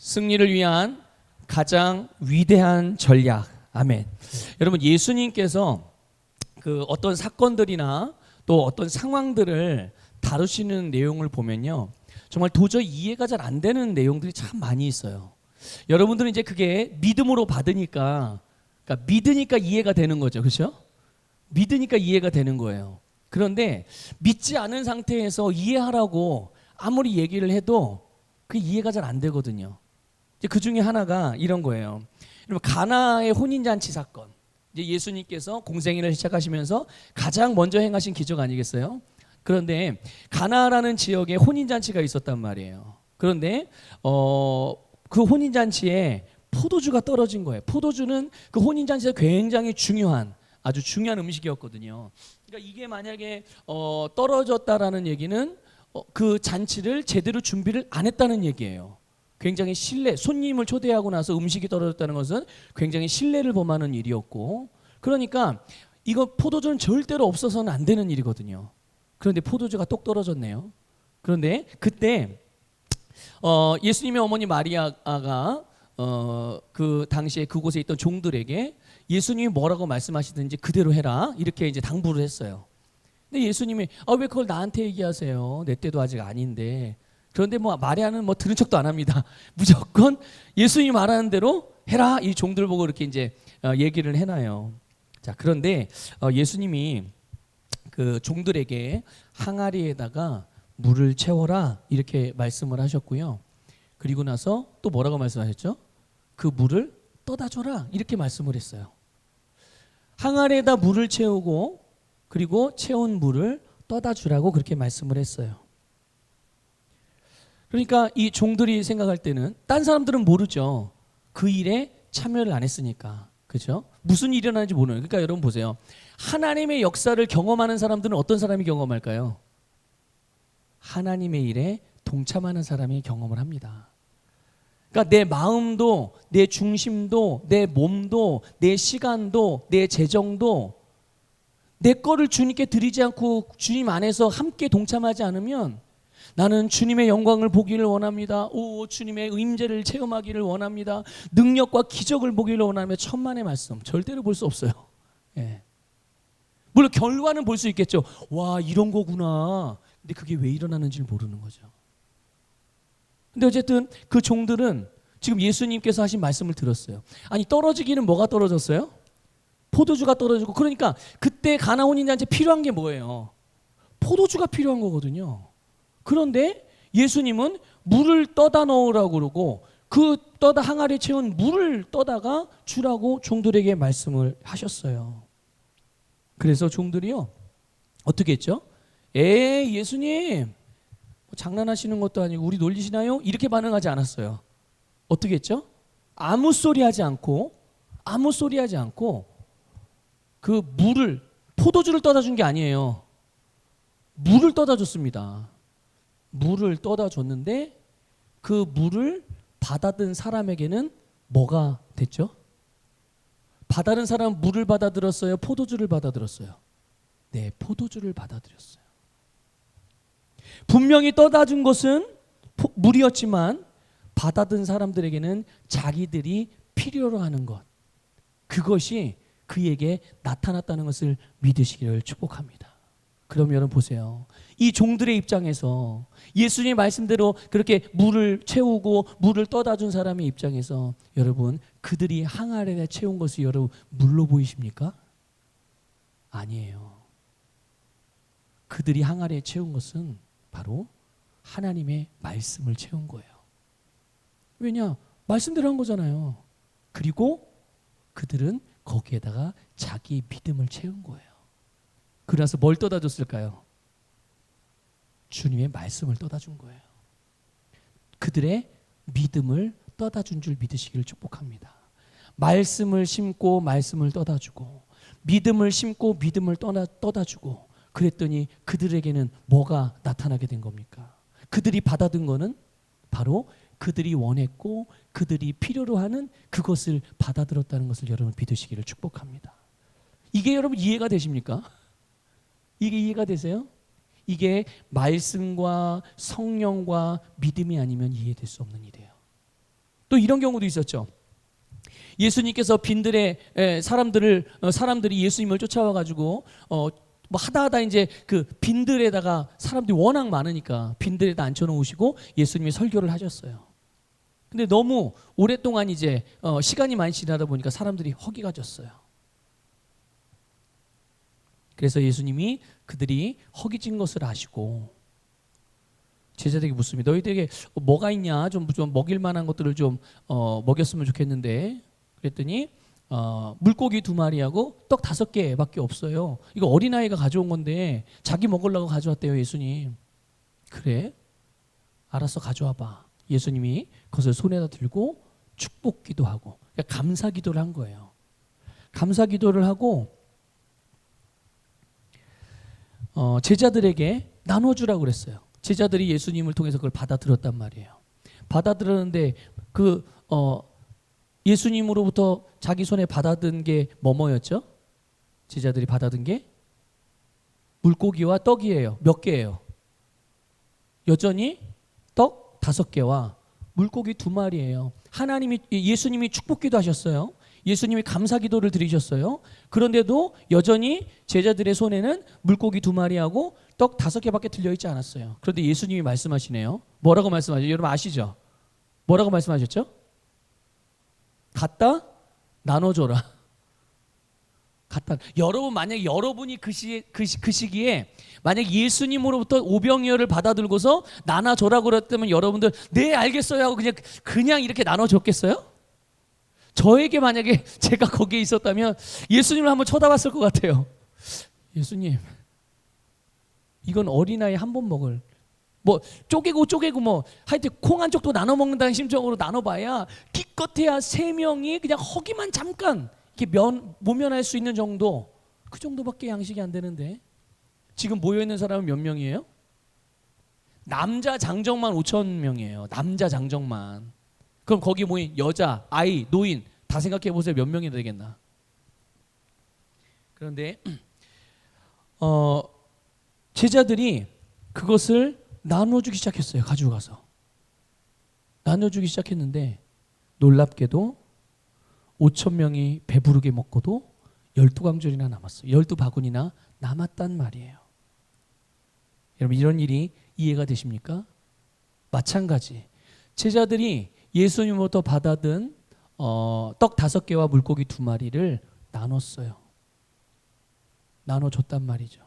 승리를 위한 가장 위대한 전략. 아멘. 여러분, 예수님께서 그 어떤 사건들이나 또 어떤 상황들을 다루시는 내용을 보면요, 정말 도저히 이해가 잘 안 되는 내용들이 참 많이 있어요. 여러분들은 이제 그게 믿음으로 받으니까, 그러니까 믿으니까 이해가 되는 거죠, 그렇죠? 믿으니까 이해가 되는 거예요. 그런데 믿지 않은 상태에서 이해하라고 아무리 얘기를 해도 그 이해가 잘 안 되거든요. 이제 그 중에 하나가 이런 거예요. 여러분, 가나의 혼인잔치 사건. 이제 예수님께서 공생애를 시작하시면서 가장 먼저 행하신 기적 아니겠어요? 그런데 가나라는 지역에 혼인잔치가 있었단 말이에요. 그런데 그 혼인잔치에 포도주가 떨어진 거예요. 포도주는 그 혼인잔치에서 굉장히 중요한, 아주 중요한 음식이었거든요. 그러니까 이게 만약에 떨어졌다라는 얘기는 그 잔치를 제대로 준비를 안 했다는 얘기예요. 굉장히 손님을 초대하고 나서 음식이 떨어졌다는 것은 굉장히 신뢰를 범하는 일이었고, 그러니까 이거 포도주는 절대로 없어서는 안 되는 일이거든요. 그런데 포도주가 똑 떨어졌네요. 그런데 그때 예수님의 어머니 마리아가 그 당시에 그곳에 있던 종들에게 예수님이 뭐라고 말씀하시든지 그대로 해라, 이렇게 이제 당부를 했어요. 근데 예수님이 왜 그걸 나한테 얘기하세요? 내 때도 아직 아닌데. 그런데 마리아는 들은 척도 안 합니다. 무조건 예수님이 말하는 대로 해라, 이 종들 보고 이렇게 이제 얘기를 해놔요. 자, 그런데 예수님이 그 종들에게 항아리에다가 물을 채워라, 이렇게 말씀을 하셨고요. 그리고 나서 또 뭐라고 말씀하셨죠? 그 물을 떠다 줘라, 이렇게 말씀을 했어요. 항아리에다 물을 채우고 그리고 채운 물을 떠다 주라고 그렇게 말씀을 했어요. 그러니까 이 종들이 생각할 때는, 딴 사람들은 모르죠. 그 일에 참여를 안 했으니까. 그렇죠? 무슨 일이 일어나는지 모르는. 그러니까 여러분 보세요. 하나님의 역사를 경험하는 사람들은 어떤 사람이 경험할까요? 하나님의 일에 동참하는 사람이 경험을 합니다. 그러니까 내 마음도, 내 중심도, 내 몸도, 내 시간도, 내 재정도 내 거를 주님께 드리지 않고 주님 안에서 함께 동참하지 않으면, 나는 주님의 영광을 보기를 원합니다. 주님의 임재를 체험하기를 원합니다. 능력과 기적을 보기를 원하며, 천만의 말씀 절대로 볼 수 없어요. 예. 물론 결과는 볼 수 있겠죠. 와, 이런 거구나. 근데 그게 왜 일어나는지를 모르는 거죠. 근데 어쨌든 그 종들은 지금 예수님께서 하신 말씀을 들었어요. 아니, 떨어지기는 뭐가 떨어졌어요? 포도주가 떨어지고. 그러니까 그때 가나 혼인잔치에 필요한 게 뭐예요? 포도주가 필요한 거거든요. 그런데 예수님은 물을 떠다 넣으라고 그러고, 그 항아리에 채운 물을 떠다가 주라고 종들에게 말씀을 하셨어요. 그래서 종들이요, 어떻게 했죠? 예수님 장난하시는 것도 아니고 우리 놀리시나요? 이렇게 반응하지 않았어요. 어떻게 했죠? 아무 소리 하지 않고 그 포도주를 떠다 준 게 아니에요. 물을 떠다 줬습니다. 물을 떠다 줬는데 그 물을 받아든 사람에게는 뭐가 됐죠? 받아든 사람은 물을 받아들었어요? 포도주를 받아들었어요? 네, 포도주를 받아들였어요. 분명히 떠다 준 것은 물이었지만 받아든 사람들에게는 자기들이 필요로 하는 것, 그것이 그에게 나타났다는 것을 믿으시기를 축복합니다. 그럼 여러분 보세요. 이 종들의 입장에서 예수님 말씀대로 그렇게 물을 채우고 물을 떠다 준 사람의 입장에서, 여러분, 그들이 항아리에 채운 것이 여러분 물로 보이십니까? 아니에요. 그들이 항아리에 채운 것은 바로 하나님의 말씀을 채운 거예요. 왜냐? 말씀대로 한 거잖아요. 그리고 그들은 거기에다가 자기 믿음을 채운 거예요. 그래서 뭘 떠다 줬을까요? 주님의 말씀을 떠다 준 거예요. 그들의 믿음을 떠다 준 줄 믿으시기를 축복합니다. 말씀을 심고 말씀을 떠다 주고, 믿음을 심고 믿음을 떠다 주고, 그랬더니 그들에게는 뭐가 나타나게 된 겁니까? 그들이 받아든 거는 바로 그들이 원했고 그들이 필요로 하는 그것을 받아들였다는 것을 여러분 믿으시기를 축복합니다. 이게 여러분 이해가 되십니까? 이게 이해가 되세요? 이게 말씀과 성령과 믿음이 아니면 이해될 수 없는 일이에요. 또 이런 경우도 있었죠. 예수님께서 빈들에 사람들이 예수님을 쫓아와 가지고 뭐 하다 이제 그 빈들에다가 사람들이 워낙 많으니까 빈들에다 앉혀 놓으시고 예수님이 설교를 하셨어요. 근데 너무 오랫동안 이제 시간이 많이 지나다 보니까 사람들이 허기가 졌어요. 그래서 예수님이 그들이 허기진 것을 아시고 제자들에게 묻습니다. 너희들에게 뭐가 있냐? 좀 먹일 만한 것들을 좀 먹였으면 좋겠는데. 그랬더니 물고기 2마리하고 떡 5개밖에 없어요. 이거 어린아이가 가져온 건데 자기 먹으려고 가져왔대요, 예수님. 그래? 알았어, 가져와 봐. 예수님이 그것을 손에다 들고 축복 기도하고 그러니까 감사 기도를 한 거예요. 감사 기도를 하고 제자들에게 나눠주라고 그랬어요. 제자들이 예수님을 통해서 그걸 받아들였단 말이에요. 받아들였는데 예수님으로부터 자기 손에 받아든 게 뭐였죠? 제자들이 받아든 게 물고기와 떡이에요. 몇 개예요? 여전히 떡 5개와 물고기 2마리예요. 예수님이 축복기도 하셨어요. 예수님이 감사 기도를 드리셨어요. 그런데도 여전히 제자들의 손에는 물고기 2마리하고 떡 5개밖에 들려있지 않았어요. 그런데 예수님이 말씀하시네요. 뭐라고 말씀하셨죠? 여러분 아시죠? 뭐라고 말씀하셨죠? 갖다 나눠줘라. 여러분 만약에 여러분이 그 시기에 만약 예수님으로부터 오병이어를 받아들고서 나눠줘라고 그랬다면 여러분들 네 알겠어요 하고 그냥 이렇게 나눠줬겠어요? 저에게 만약에 제가 거기에 있었다면 예수님을 한번 쳐다봤을 것 같아요. 예수님, 이건 어린아이 한 번 먹을 뭐 쪼개고 뭐 하여튼 콩 한 쪽도 나눠 먹는다는 심정으로 나눠봐야 기껏해야 3명이 그냥 허기만 잠깐 이렇게 모면할 수 있는 정도, 그 정도밖에 양식이 안 되는데 지금 모여있는 사람은 몇 명이에요? 남자 장정만 5,000명이에요. 남자 장정만. 그럼 거기 모인 여자, 아이, 노인 다 생각해 보세요. 몇 명이 되겠나? 그런데 제자들이 그것을 나눠주기 시작했어요. 가지고 가서 나눠주기 시작했는데 놀랍게도 5,000명이 배부르게 먹고도 12광줄이나 남았어요. 12바구니나 남았단 말이에요. 여러분 이런 일이 이해가 되십니까? 마찬가지 제자들이 예수님으로부터 받아든 떡 5개와 물고기 2마리를 나눴어요. 나눠줬단 말이죠.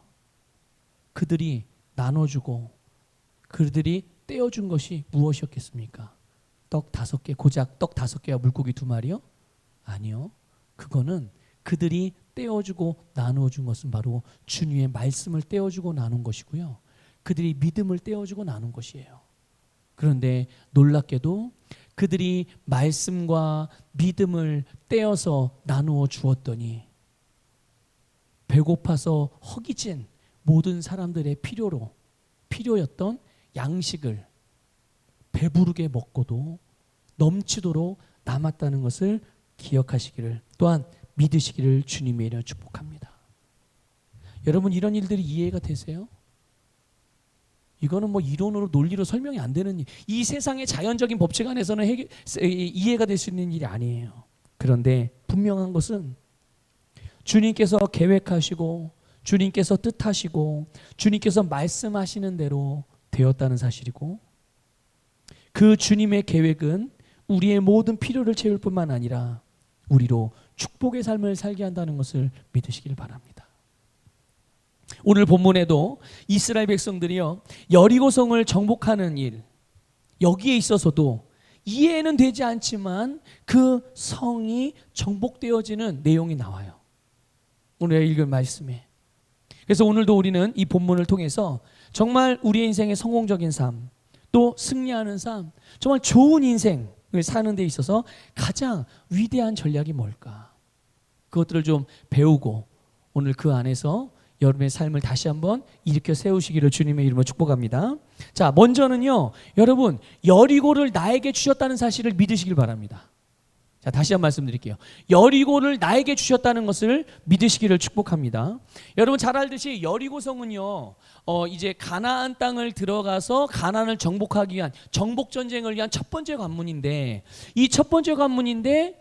그들이 나눠주고 그들이 떼어준 것이 무엇이었겠습니까? 떡 5개, 고작 떡 5개와 물고기 2마리요? 아니요. 그거는 그들이 떼어주고 나누어준 것은 바로 주님의 말씀을 떼어주고 나눈 것이고요. 그들이 믿음을 떼어주고 나눈 것이에요. 그런데 놀랍게도 그들이 말씀과 믿음을 떼어서 나누어 주었더니 배고파서 허기진 모든 사람들의 필요였던 양식을 배부르게 먹고도 넘치도록 남았다는 것을 기억하시기를 또한 믿으시기를 주님의 이름으로 축복합니다. 여러분 이런 일들이 이해가 되세요? 이거는 뭐 이론으로 논리로 설명이 안 되는 일, 이 세상의 자연적인 법칙 안에서는 이해가 될 수 있는 일이 아니에요. 그런데 분명한 것은 주님께서 계획하시고 주님께서 뜻하시고 주님께서 말씀하시는 대로 되었다는 사실이고 그 주님의 계획은 우리의 모든 필요를 채울 뿐만 아니라 우리로 축복의 삶을 살게 한다는 것을 믿으시길 바랍니다. 오늘 본문에도 이스라엘 백성들이요 여리고성을 정복하는 일 여기에 있어서도 이해는 되지 않지만 그 성이 정복되어지는 내용이 나와요. 오늘 읽을 말씀에. 그래서 오늘도 우리는 이 본문을 통해서 정말 우리의 인생의 성공적인 삶 또 승리하는 삶 정말 좋은 인생을 사는 데 있어서 가장 위대한 전략이 뭘까? 그것들을 좀 배우고 오늘 그 안에서 여러분의 삶을 다시 한번 일으켜 세우시기를 주님의 이름으로 축복합니다. 자, 먼저는요. 여러분, 여리고를 나에게 주셨다는 사실을 믿으시길 바랍니다. 자, 다시 한번 말씀드릴게요. 여리고를 나에게 주셨다는 것을 믿으시기를 축복합니다. 여러분 잘 알듯이 여리고성은요, 이제 가나안 땅을 들어가서 가나안을 정복하기 위한 정복 전쟁을 위한 첫 번째 관문인데, 이 첫 번째 관문인데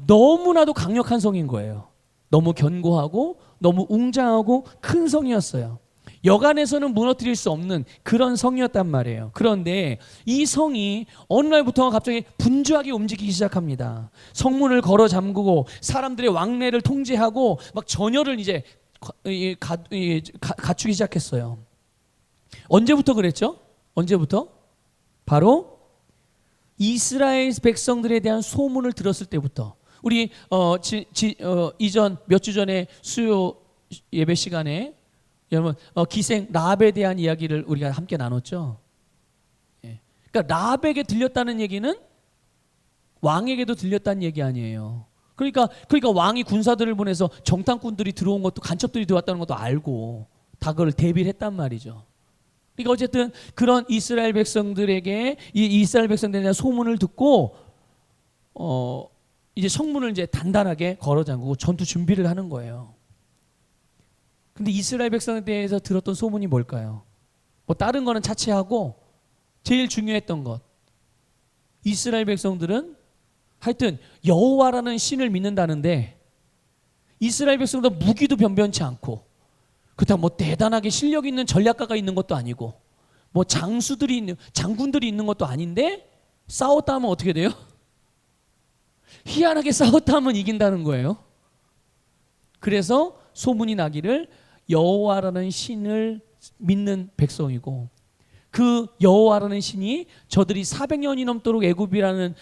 너무나도 강력한 성인 거예요. 너무 견고하고 너무 웅장하고 큰 성이었어요. 여간에서는 무너뜨릴 수 없는 그런 성이었단 말이에요. 그런데 이 성이 어느 날부터 갑자기 분주하게 움직이기 시작합니다. 성문을 걸어 잠그고 사람들의 왕래를 통제하고 막 전열을 이제 갖추기 시작했어요. 언제부터 그랬죠? 언제부터? 바로 이스라엘 백성들에 대한 소문을 들었을 때부터. 우리 이전 몇 주 전에 수요 예배 시간에 여러분 기생 라합에 대한 이야기를 우리가 함께 나눴죠. 예. 그러니까 라합에게 들렸다는 얘기는 왕에게도 들렸다는 얘기 아니에요. 그러니까 왕이 군사들을 보내서 정탐꾼들이 들어온 것도, 간첩들이 들어왔다는 것도 알고 다 그걸 대비를 했단 말이죠. 그러니까 어쨌든 그런 이스라엘 백성들에게 이 이스라엘 백성들에 대한 소문을 듣고 이제 성문을 이제 단단하게 걸어 잠그고 전투 준비를 하는 거예요. 근데 이스라엘 백성에 대해서 들었던 소문이 뭘까요? 뭐 다른 거는 차치하고 제일 중요했던 것, 이스라엘 백성들은 하여튼 여호와라는 신을 믿는다는데, 이스라엘 백성들 무기도 변변치 않고, 그렇다고 뭐 대단하게 실력 있는 전략가가 있는 것도 아니고, 뭐 장군들이 있는 것도 아닌데 싸웠다 하면 어떻게 돼요? 희한하게 싸웠다 하면 이긴다는 거예요. 그래서 소문이 나기를 여호와라는 신을 믿는 백성이고, 그 여호와라는 신이 저들이 400년이 넘도록 애굽이라는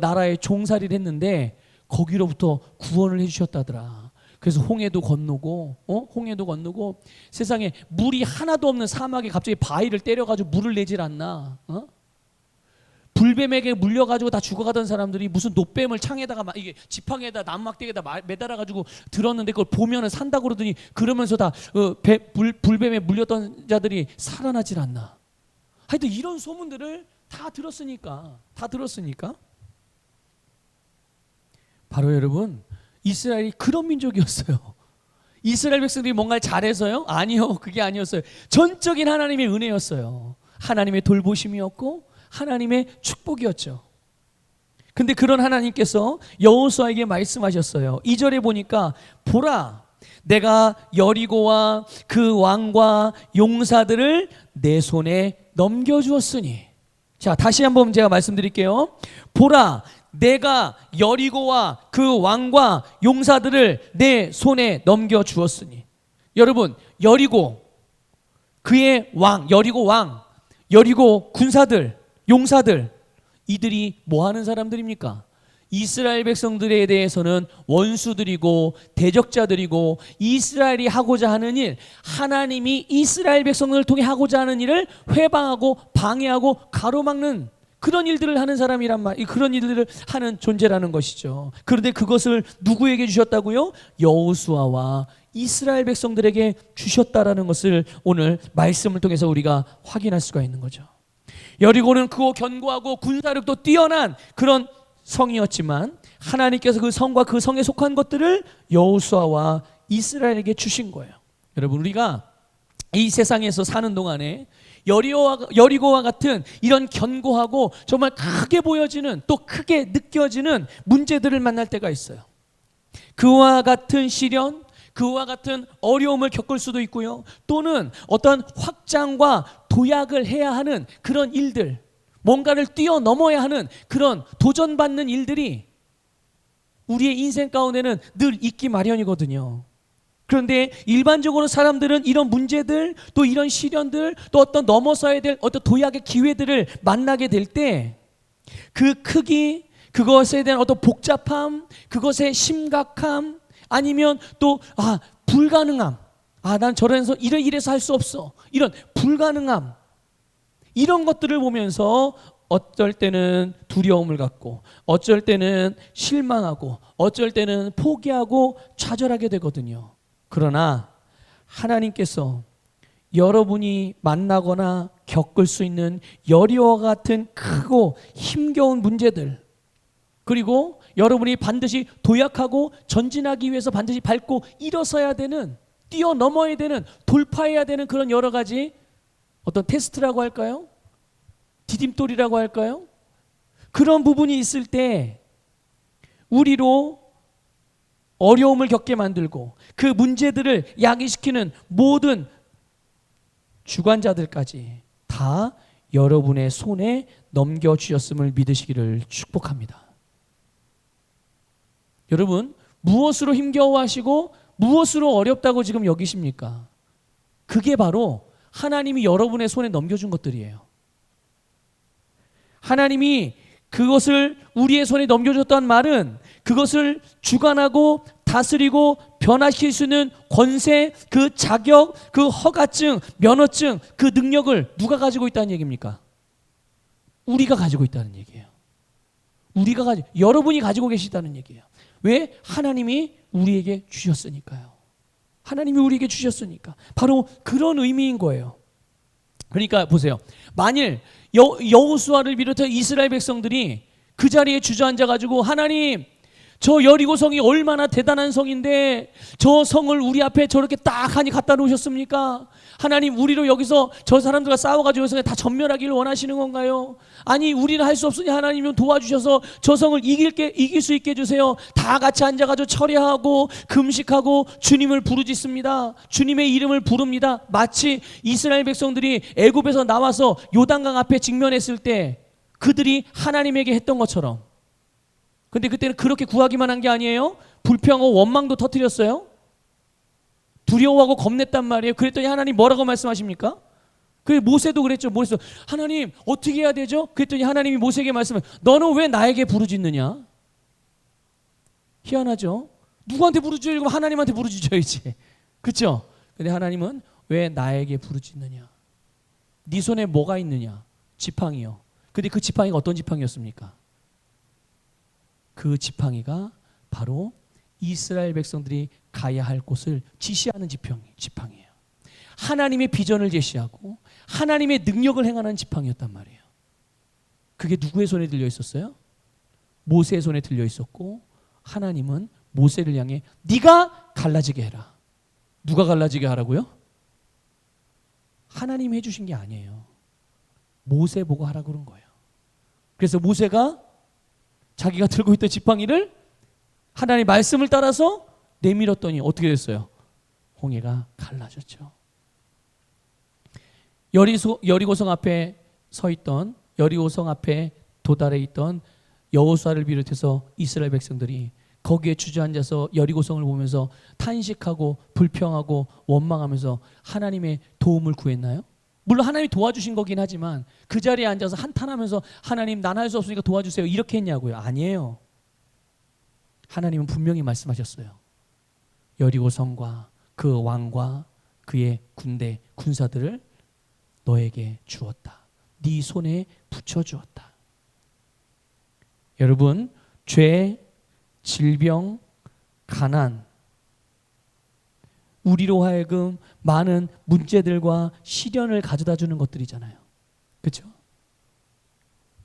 나라에 종살이를 했는데 거기로부터 구원을 해주셨다더라. 그래서 홍해도 건너고 세상에 물이 하나도 없는 사막에 갑자기 바위를 때려가지고 물을 내질 않나? 불뱀에게 물려가지고 다 죽어가던 사람들이 무슨 노뱀을 창에다가 이게 지팡이에다 나무막대기에다 매달아가지고 들었는데 그걸 보면은 산다고 그러더니, 그러면서 다 불뱀에 물렸던 자들이 살아나질 않나. 하여튼 이런 소문들을 다 들었으니까 바로 여러분, 이스라엘이 그런 민족이었어요. 이스라엘 백성들이 뭔가를 잘해서요? 아니요, 그게 아니었어요. 전적인 하나님의 은혜였어요. 하나님의 돌보심이었고 하나님의 축복이었죠. 근데 그런 하나님께서 여호수아에게 말씀하셨어요. 2절에 보니까 보라, 내가 여리고와 그 왕과 용사들을 내 손에 넘겨주었으니. 자, 다시 한번 제가 말씀드릴게요. 보라, 내가 여리고와 그 왕과 용사들을 내 손에 넘겨주었으니. 여러분, 여리고, 그의 왕, 여리고 왕, 여리고 군사들, 용사들, 이들이 뭐 하는 사람들입니까? 이스라엘 백성들에 대해서는 원수들이고 대적자들이고, 이스라엘이 하고자 하는 일, 하나님이 이스라엘 백성들을 통해 하고자 하는 일을 회방하고 방해하고 가로막는 그런 일들을 하는 사람이란 말, 그런 일들을 하는 존재라는 것이죠. 그런데 그것을 누구에게 주셨다고요? 여호수아와 이스라엘 백성들에게 주셨다라는 것을 오늘 말씀을 통해서 우리가 확인할 수가 있는 거죠. 여리고는 크고 견고하고 군사력도 뛰어난 그런 성이었지만, 하나님께서 그 성과 그 성에 속한 것들을 여호수아와 이스라엘에게 주신 거예요. 여러분, 우리가 이 세상에서 사는 동안에 여리고와 같은 이런 견고하고 정말 크게 보여지는, 또 크게 느껴지는 문제들을 만날 때가 있어요. 그와 같은 시련, 그와 같은 어려움을 겪을 수도 있고요. 또는 어떤 확장과 도약을 해야 하는 그런 일들, 뭔가를 뛰어넘어야 하는 그런 도전받는 일들이 우리의 인생 가운데는 늘 있기 마련이거든요. 그런데 일반적으로 사람들은 이런 문제들, 또 이런 시련들, 또 어떤 넘어서야 될 어떤 도약의 기회들을 만나게 될 때 그 크기, 그것에 대한 어떤 복잡함, 그것의 심각함, 아니면 또 불가능함, 난 저래서 이래서 할 수 없어, 이런 불가능함, 이런 것들을 보면서 어쩔 때는 두려움을 갖고, 어쩔 때는 실망하고, 어쩔 때는 포기하고 좌절하게 되거든요. 그러나 하나님께서 여러분이 만나거나 겪을 수 있는 여리고와 같은 크고 힘겨운 문제들, 그리고 여러분이 반드시 도약하고 전진하기 위해서 반드시 밟고 일어서야 되는, 뛰어넘어야 되는, 돌파해야 되는 그런 여러 가지 어떤 테스트라고 할까요? 디딤돌이라고 할까요? 그런 부분이 있을 때 우리로 어려움을 겪게 만들고 그 문제들을 야기시키는 모든 주관자들까지 다 여러분의 손에 넘겨주셨음을 믿으시기를 축복합니다. 여러분, 무엇으로 힘겨워하시고 무엇으로 어렵다고 지금 여기십니까? 그게 바로 하나님이 여러분의 손에 넘겨준 것들이에요. 하나님이 그것을 우리의 손에 넘겨줬다는 말은 그것을 주관하고 다스리고 변화시킬 수 있는 권세, 그 자격, 그 허가증, 면허증, 그 능력을 누가 가지고 있다는 얘기입니까? 우리가 가지고 있다는 얘기예요. 여러분이 가지고 계시다는 얘기예요. 왜? 하나님이 우리에게 주셨으니까요. 하나님이 우리에게 주셨으니까. 바로 그런 의미인 거예요. 그러니까 보세요. 만일 여호수아를 비롯해 이스라엘 백성들이 그 자리에 주저앉아가지고 하나님, 저 여리고성이 얼마나 대단한 성인데 저 성을 우리 앞에 저렇게 딱 하니 갖다 놓으셨습니까? 하나님, 우리로 여기서 저 사람들과 싸워가지고 저 성에 다 전멸하기를 원하시는 건가요? 아니, 우리는 할 수 없으니 하나님이 도와주셔서 저 성을 이길 수 있게 해주세요. 다 같이 앉아가지고 철야하고 금식하고 주님을 부르짖습니다. 주님의 이름을 부릅니다. 마치 이스라엘 백성들이 애굽에서 나와서 요단강 앞에 직면했을 때 그들이 하나님에게 했던 것처럼. 근데 그때는 그렇게 구하기만 한 게 아니에요. 불평하고 원망도 터뜨렸어요. 두려워하고 겁냈단 말이에요. 그랬더니 하나님 뭐라고 말씀하십니까? 그 모세도 그랬죠. 모세도 하나님 어떻게 해야 되죠? 그랬더니 하나님이 모세에게 말씀해, 너는 왜 나에게 부르짖느냐? 희한하죠. 누구한테 부르짖으려고 하나님한테 부르짖어야지. 그렇죠? 근데 하나님은 왜 나에게 부르짖느냐? 네 손에 뭐가 있느냐? 지팡이요. 근데 그 지팡이가 어떤 지팡이였습니까? 그 지팡이가 바로 이스라엘 백성들이 가야 할 곳을 지시하는 지팡이에요. 하나님의 비전을 제시하고 하나님의 능력을 행하는 지팡이였단 말이에요. 그게 누구의 손에 들려 있었어요? 모세의 손에 들려 있었고, 하나님은 모세를 향해 네가 갈라지게 해라. 누가 갈라지게 하라고요? 하나님이 해주신 게 아니에요. 모세 보고 하라고 그런 거예요. 그래서 모세가 자기가 들고 있던 지팡이를 하나님의 말씀을 따라서 내밀었더니 어떻게 됐어요? 홍해가 갈라졌죠. 여리고성 앞에 서 있던, 여리고성 앞에 도달해 있던 여호수아를 비롯해서 이스라엘 백성들이 거기에 주저앉아서 여리고성을 보면서 탄식하고 불평하고 원망하면서 하나님의 도움을 구했나요? 물론 하나님이 도와주신 거긴 하지만 그 자리에 앉아서 한탄하면서 하나님, 난 할 수 없으니까 도와주세요 이렇게 했냐고요? 아니에요. 하나님은 분명히 말씀하셨어요. 여리고성과 그 왕과 그의 군대, 군사들을 너에게 주었다. 네 손에 붙여주었다. 여러분, 죄, 질병, 가난, 우리로 하여금 많은 문제들과 시련을 가져다 주는 것들이잖아요. 그렇죠?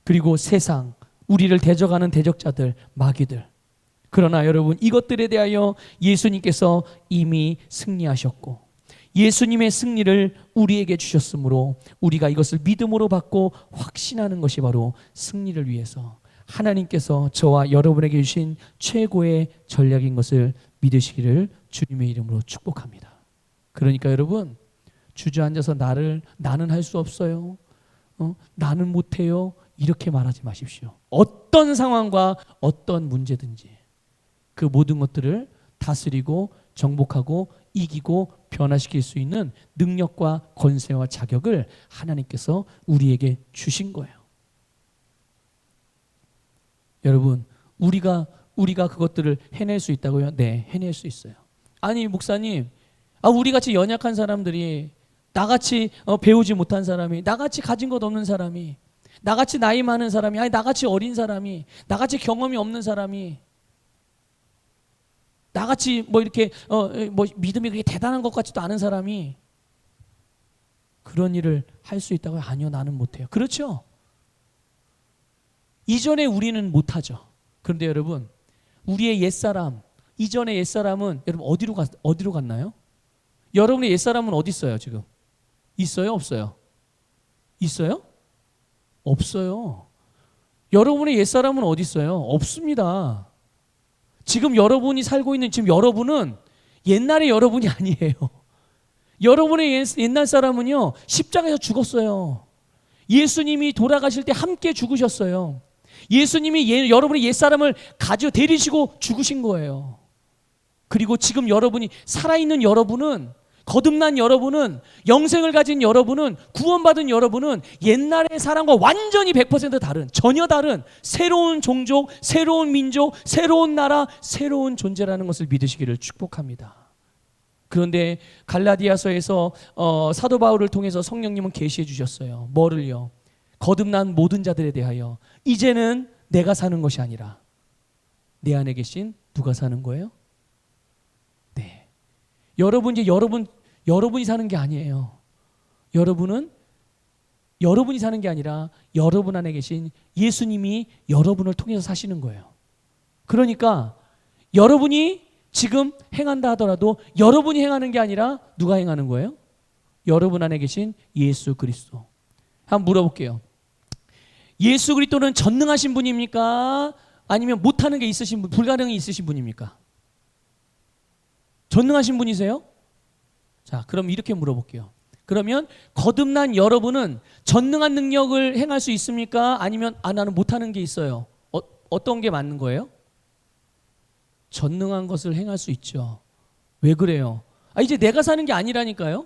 그리고 세상, 우리를 대적하는 대적자들, 마귀들. 그러나 여러분, 이것들에 대하여 예수님께서 이미 승리하셨고 예수님의 승리를 우리에게 주셨으므로 우리가 이것을 믿음으로 받고 확신하는 것이 바로 승리를 위해서 하나님께서 저와 여러분에게 주신 최고의 전략인 것을 믿으시기를 주님의 이름으로 축복합니다. 그러니까 여러분, 주저앉아서 나는 할 수 없어요. 나는 못해요. 이렇게 말하지 마십시오. 어떤 상황과 어떤 문제든지 그 모든 것들을 다스리고 정복하고 이기고 변화시킬 수 있는 능력과 권세와 자격을 하나님께서 우리에게 주신 거예요. 여러분, 우리가 그것들을 해낼 수 있다고요? 네, 해낼 수 있어요. 아니, 목사님, 우리 같이 연약한 사람들이, 나같이 배우지 못한 사람이, 나같이 가진 것 없는 사람이, 나같이 나이 많은 사람이, 아니 나같이 어린 사람이, 나같이 경험이 없는 사람이, 나같이 이렇게 믿음이 그렇게 대단한 것 같지도 않은 사람이 그런 일을 할 수 있다고요? 아니요, 나는 못해요. 그렇죠? 이전에 우리는 못하죠. 그런데 여러분, 우리의 옛사람, 이전의 옛사람은 여러분 어디로 갔나요? 여러분의 옛사람은 어디 있어요 지금? 있어요 없어요? 있어요? 없어요. 여러분의 옛사람은 어디 있어요? 없습니다. 지금 여러분이 살고 있는 지금 여러분은 옛날의 여러분이 아니에요. 여러분의 옛날 사람은요 십자가에서 죽었어요. 예수님이 돌아가실 때 함께 죽으셨어요. 예수님이 여러분의 옛사람을 데리시고 죽으신 거예요. 그리고 지금 여러분이 살아있는 여러분은, 거듭난 여러분은, 영생을 가진 여러분은, 구원받은 여러분은 옛날의 사람과 완전히 100% 다른, 전혀 다른 새로운 종족, 새로운 민족, 새로운 나라, 새로운 존재라는 것을 믿으시기를 축복합니다. 그런데 갈라디아서에서 사도 바울을 통해서 성령님은 계시해 주셨어요. 뭐를요? 거듭난 모든 자들에 대하여 이제는 내가 사는 것이 아니라 내 안에 계신 누가 사는 거예요? 네. 여러분이 사는 게 아니에요. 여러분이 사는 게 아니라 여러분 안에 계신 예수님이 여러분을 통해서 사시는 거예요. 그러니까 여러분이 지금 행한다 하더라도 여러분이 행하는 게 아니라 누가 행하는 거예요? 여러분 안에 계신 예수 그리스도. 한번 물어볼게요. 예수 그리스도는 전능하신 분입니까? 아니면 못하는 게 있으신 분, 불가능이 있으신 분입니까? 전능하신 분이세요? 자, 그럼 이렇게 물어볼게요. 그러면 거듭난 여러분은 전능한 능력을 행할 수 있습니까? 아니면 나는 못하는 게 있어요. 어떤 게 맞는 거예요? 전능한 것을 행할 수 있죠. 왜 그래요? 이제 내가 사는 게 아니라니까요.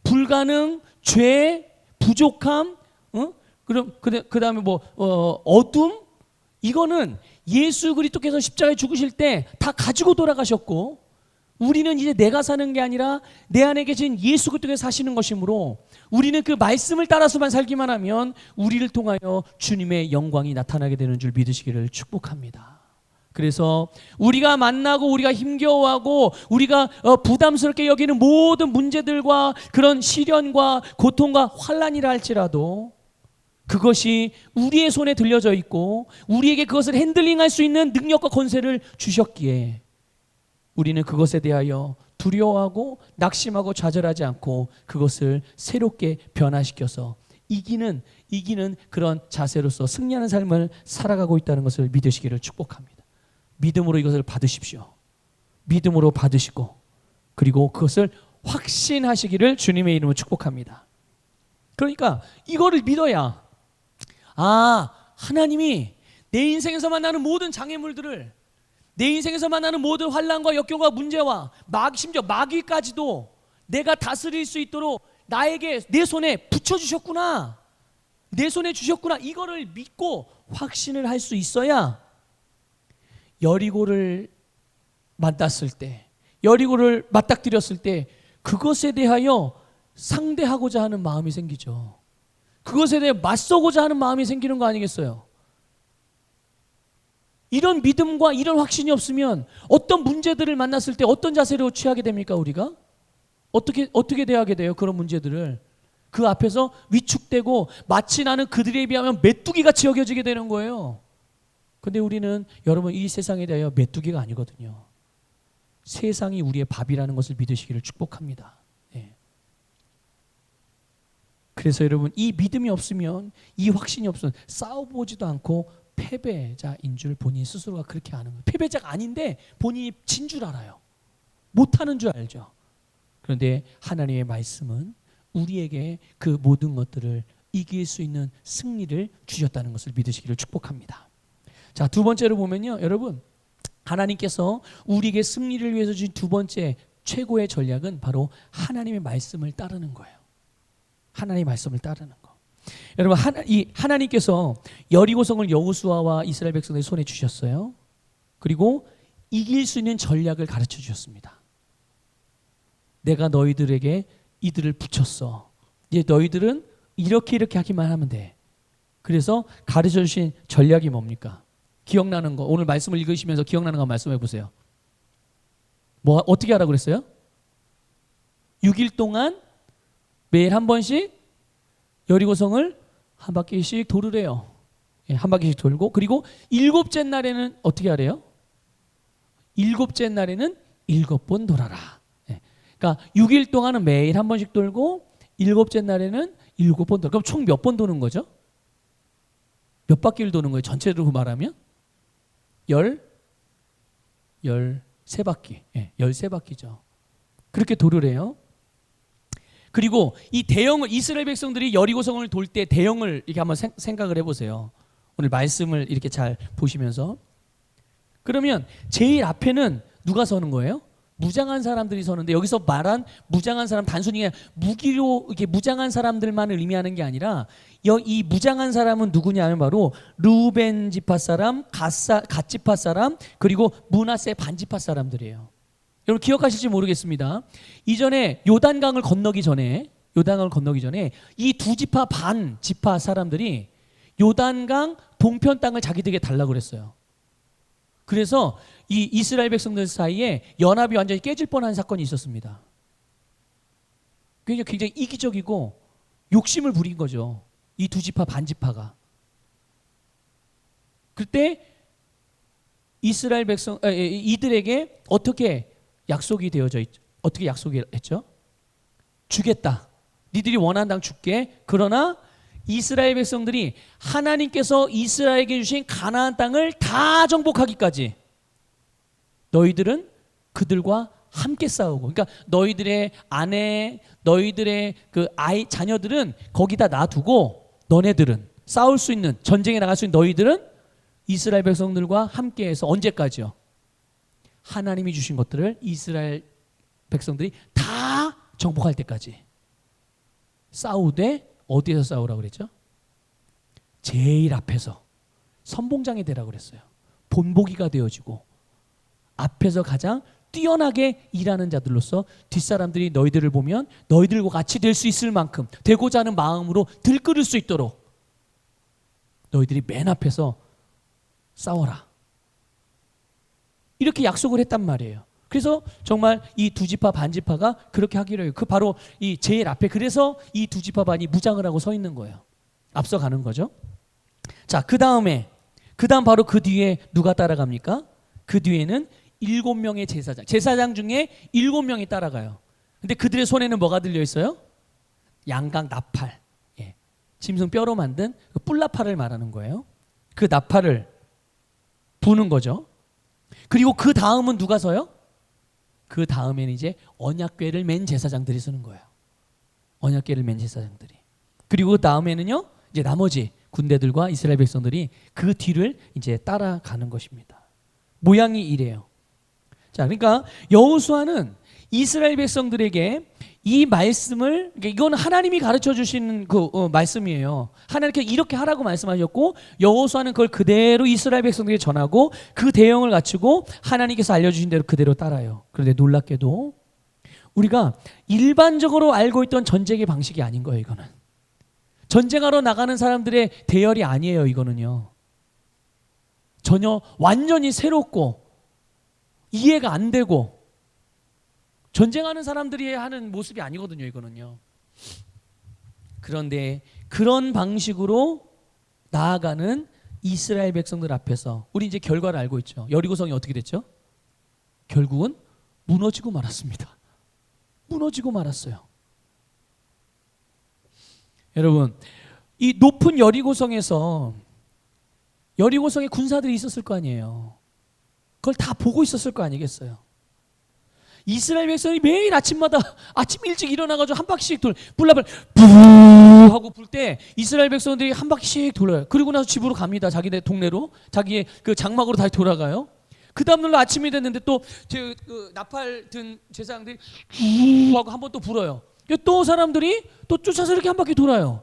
불가능, 죄, 부족함, 그럼 그다음에 어둠, 이거는 예수 그리스도께서 십자가에 죽으실 때 다 가지고 돌아가셨고, 우리는 이제 내가 사는 게 아니라 내 안에 계신 예수 그리스도께서 사시는 것이므로 우리는 그 말씀을 따라서만 살기만 하면 우리를 통하여 주님의 영광이 나타나게 되는 줄 믿으시기를 축복합니다. 그래서 우리가 만나고 우리가 힘겨워하고 우리가 부담스럽게 여기는 모든 문제들과 그런 시련과 고통과 환난이라 할지라도 그것이 우리의 손에 들려져 있고 우리에게 그것을 핸들링할 수 있는 능력과 권세를 주셨기에 우리는 그것에 대하여 두려워하고 낙심하고 좌절하지 않고 그것을 새롭게 변화시켜서 이기는 그런 자세로서 승리하는 삶을 살아가고 있다는 것을 믿으시기를 축복합니다. 믿음으로 이것을 받으십시오. 믿음으로 받으시고 그리고 그것을 확신하시기를 주님의 이름으로 축복합니다. 그러니까 이거를 믿어야 하나님이 내 인생에서 만나는 모든 장애물들을, 내 인생에서 만나는 모든 환난과 역경과 문제와 심지어 마귀까지도 내가 다스릴 수 있도록 내 손에 붙여주셨구나, 내 손에 주셨구나, 이거를 믿고 확신을 할 수 있어야 여리고를 만났을 때, 여리고를 맞닥뜨렸을 때 그것에 대하여 상대하고자 하는 마음이 생기죠. 그것에 대해 맞서고자 하는 마음이 생기는 거 아니겠어요? 이런 믿음과 이런 확신이 없으면 어떤 문제들을 만났을 때 어떤 자세로 취하게 됩니까? 우리가 어떻게 대하게 돼요? 그런 문제들을 그 앞에서 위축되고 마치 나는 그들에 비하면 메뚜기같이 여겨지게 되는 거예요. 근데 우리는 여러분 이 세상에 대하여 메뚜기가 아니거든요. 세상이 우리의 밥이라는 것을 믿으시기를 축복합니다. 네. 그래서 여러분 이 믿음이 없으면, 이 확신이 없으면 싸워보지도 않고 패배자인 줄 본인 스스로가 그렇게 아는 거예요. 패배자가 아닌데 본인이 진 줄 알아요. 못하는 줄 알죠. 그런데 하나님의 말씀은 우리에게 그 모든 것들을 이길 수 있는 승리를 주셨다는 것을 믿으시기를 축복합니다. 자, 두 번째로 보면요, 여러분 하나님께서 우리에게 승리를 위해서 주신 두 번째 최고의 전략은 바로 하나님의 말씀을 따르는 거예요. 하나님의 말씀을 따르는 거. 여러분 하나님께서 여리고성을 여호수아와 이스라엘 백성의 손에 주셨어요. 그리고 이길 수 있는 전략을 가르쳐 주셨습니다. 내가 너희들에게 이들을 붙였어. 이제 너희들은 이렇게 하기만 하면 돼. 그래서 가르쳐 주신 전략이 뭡니까? 기억나는 거, 오늘 말씀을 읽으시면서 기억나는 거 말씀해 보세요. 어떻게 하라고 그랬어요? 6일 동안 매일 한 번씩 여리고성을 한 바퀴씩 돌으래요. 한 바퀴씩 돌고, 그리고 7째 날에는 어떻게 하래요? 일곱째 날에는 7번 돌아라. 예. 그러니까 6일 동안은 매일 한 번씩 돌고 일곱째 날에는 7번 돌아. 그럼 총 몇 번 도는 거죠? 몇 바퀴를 도는 거예요? 전체로 말하면 13바퀴. 예, 13바퀴죠. 그렇게 도르래요. 그리고 이 대형을 이스라엘 백성들이 여리고성을 돌 때 대형을 이렇게 한번 생각을 해보세요. 오늘 말씀을 이렇게 잘 보시면서 그러면 제일 앞에는 누가 서는 거예요? 무장한 사람들이 서는데 여기서 말한 무장한 사람 단순히 그냥 무기로 이렇게 무장한 사람들만을 의미하는 게 아니라 이 무장한 사람은 누구냐면 바로 루벤 지파 사람, 갓 지파 사람, 그리고 므낫세 반 지파 사람들이에요. 여러분 기억하실지 모르겠습니다. 이전에 요단강을 건너기 전에 이 두 지파 반 지파 사람들이 요단강 동편 땅을 자기들에게 달라고 그랬어요. 그래서 이 이스라엘 백성들 사이에 연합이 완전히 깨질 뻔한 사건이 있었습니다. 굉장히 이기적이고 욕심을 부린 거죠. 이 두 지파 반 지파가. 그때 이스라엘 백성 이들에게 어떻게 약속이 되어져 있죠? 어떻게 약속을 했죠? 주겠다. 니들이 원하는 땅 줄게. 그러나 이스라엘 백성들이 하나님께서 이스라엘에게 주신 가나안 땅을 다 정복하기까지 너희들은 그들과 함께 싸우고, 그러니까 너희들의 아내, 너희들의 그 아이, 자녀들은 거기다 놔두고 너네들은 싸울 수 있는, 전쟁에 나갈 수 있는 너희들은 이스라엘 백성들과 함께해서 언제까지요? 하나님이 주신 것들을 이스라엘 백성들이 다 정복할 때까지 싸우되, 어디에서 싸우라고 그랬죠? 제일 앞에서 선봉장이 되라고 그랬어요. 본보기가 되어지고 앞에서 가장 뛰어나게 일하는 자들로서 뒷사람들이 너희들을 보면 너희들과 같이 될 수 있을 만큼 되고자 하는 마음으로 들끓을 수 있도록 너희들이 맨 앞에서 싸워라. 이렇게 약속을 했단 말이에요. 그래서 정말 이 두 지파 반 지파가 그렇게 하기로 해요. 그 바로 이 제일 앞에, 그래서 이 두 지파 반이 무장을 하고 서 있는 거예요. 앞서가는 거죠. 자, 그 다음 바로 그 뒤에 누가 따라갑니까? 그 뒤에는 7명의 제사장 중에 7명이 따라가요. 근데 그들의 손에는 뭐가 들려 있어요? 양각 나팔, 예. 짐승 뼈로 만든 그 뿔나팔을 말하는 거예요. 그 나팔을 부는 거죠. 그리고 그 다음은 누가 서요? 그 다음에는 이제 언약궤를 맨 제사장들이 서는 거예요. 언약궤를 맨 제사장들이. 그리고 그 다음에는요, 이제 나머지 군대들과 이스라엘 백성들이 그 뒤를 이제 따라가는 것입니다. 모양이 이래요. 자, 그러니까 여호수아는 이스라엘 백성들에게 이 말씀을, 이건 하나님이 가르쳐 주시는 말씀이에요. 하나님께서 이렇게 하라고 말씀하셨고 여호수아는 그걸 그대로 이스라엘 백성들에게 전하고 그 대형을 갖추고 하나님께서 알려주신 대로 그대로 따라요. 그런데 놀랍게도 우리가 일반적으로 알고 있던 전쟁의 방식이 아닌 거예요. 이거는 전쟁하러 나가는 사람들의 대열이 아니에요. 이거는요, 전혀 완전히 새롭고 이해가 안 되고 전쟁하는 사람들이 하는 모습이 아니거든요. 이거는요. 그런데 그런 방식으로 나아가는 이스라엘 백성들 앞에서 우리 이제 결과를 알고 있죠. 여리고성이 어떻게 됐죠? 결국은 무너지고 말았습니다. 무너지고 말았어요. 여러분, 이 높은 여리고성에 군사들이 있었을 거 아니에요. 그걸 다 보고 있었을 거 아니겠어요? 이스라엘 백성이 매일 아침마다 아침 일찍 일어나가지고 한 바퀴씩 뿔나팔 부 하고 불 때 이스라엘 백성들이 한 바퀴씩 돌아요. 그리고 나서 집으로 갑니다. 자기네 동네로, 자기의 그 장막으로 다시 돌아가요. 그 다음날 아침이 됐는데 또 그 나팔 든 제사장들이 부 하고 한 번 또 불어요. 또 사람들이 또 쫓아서 이렇게 한 바퀴 돌아요.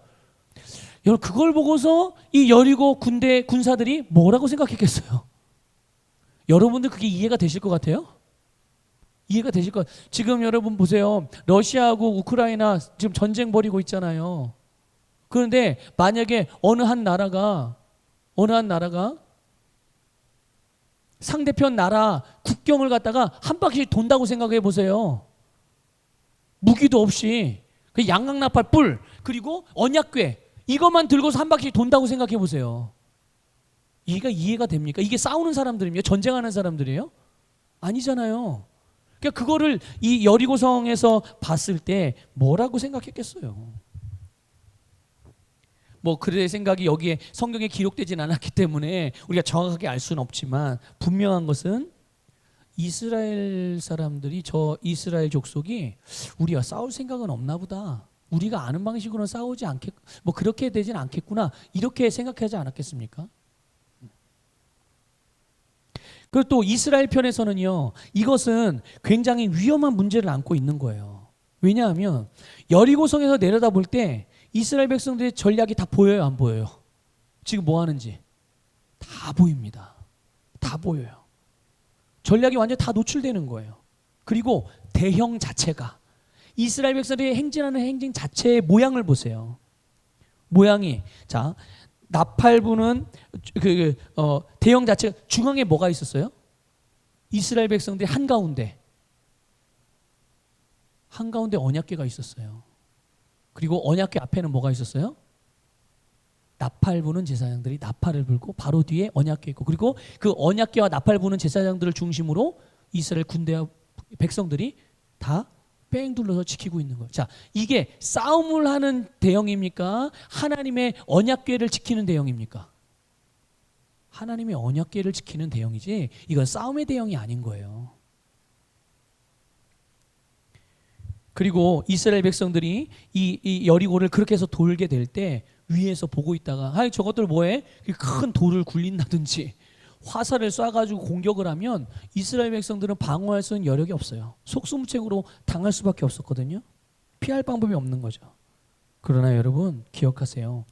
여러분, 그걸 보고서 이 여리고 군사들이 뭐라고 생각했겠어요? 여러분들 그게 이해가 되실 것 같아요? 이해가 되실 것 같아요. 지금 여러분 보세요. 러시아하고 우크라이나 지금 전쟁 벌이고 있잖아요. 그런데 만약에 어느 한 나라가 상대편 나라 국경을 갖다가 한 바퀴 돈다고 생각해 보세요. 무기도 없이 그 양각나팔 뿔 그리고 언약궤 이것만 들고서 한 바퀴 돈다고 생각해 보세요. 이해가 됩니까? 이게 싸우는 사람들이에요? 전쟁하는 사람들이에요? 아니잖아요. 그러니까 그거를 이 여리고성에서 봤을 때 뭐라고 생각했겠어요? 뭐 그들의 생각이 여기에 성경에 기록되진 않았기 때문에 우리가 정확하게 알 수는 없지만 분명한 것은 이스라엘 사람들이, 저 이스라엘 족속이 우리와 싸울 생각은 없나 보다, 우리가 아는 방식으로는 싸우지 않겠, 뭐 그렇게 되진 않겠구나, 이렇게 생각하지 않았겠습니까? 그리고 또 이스라엘 편에서는요, 이것은 굉장히 위험한 문제를 안고 있는 거예요. 왜냐하면 여리고성에서 내려다 볼 때 이스라엘 백성들의 전략이 다 보여요, 안 보여요? 지금 뭐 하는지 다 보입니다. 다 보여요. 전략이 완전 다 노출되는 거예요. 그리고 대형 자체가, 이스라엘 백성들이 행진하는 행진 자체의 모양을 보세요. 모양이, 자, 나팔부는 대형 자체가 중앙에 뭐가 있었어요? 이스라엘 백성들이 한가운데 언약궤가 있었어요. 그리고 언약궤 앞에는 뭐가 있었어요? 나팔 부는 제사장들이 나팔을 불고 바로 뒤에 언약궤 있고, 그리고 그 언약궤와 나팔 부는 제사장들을 중심으로 이스라엘 군대와 백성들이 다 뺑 둘러서 지키고 있는 거예요. 자, 이게 싸움을 하는 대형입니까? 하나님의 언약궤를 지키는 대형입니까? 하나님의 언약궤를 지키는 대형이지 이건 싸움의 대형이 아닌 거예요. 그리고 이스라엘 백성들이 이 여리고를 그렇게 해서 돌게 될 때 위에서 보고 있다가, 아이 저것들 뭐해? 큰 돌을 굴린다든지 화살을 쏴가지고 공격을 하면 이스라엘 백성들은 방어할 수 있는 여력이 없어요. 속수무책으로 당할 수밖에 없었거든요. 피할 방법이 없는 거죠. 그러나 여러분 기억하세요.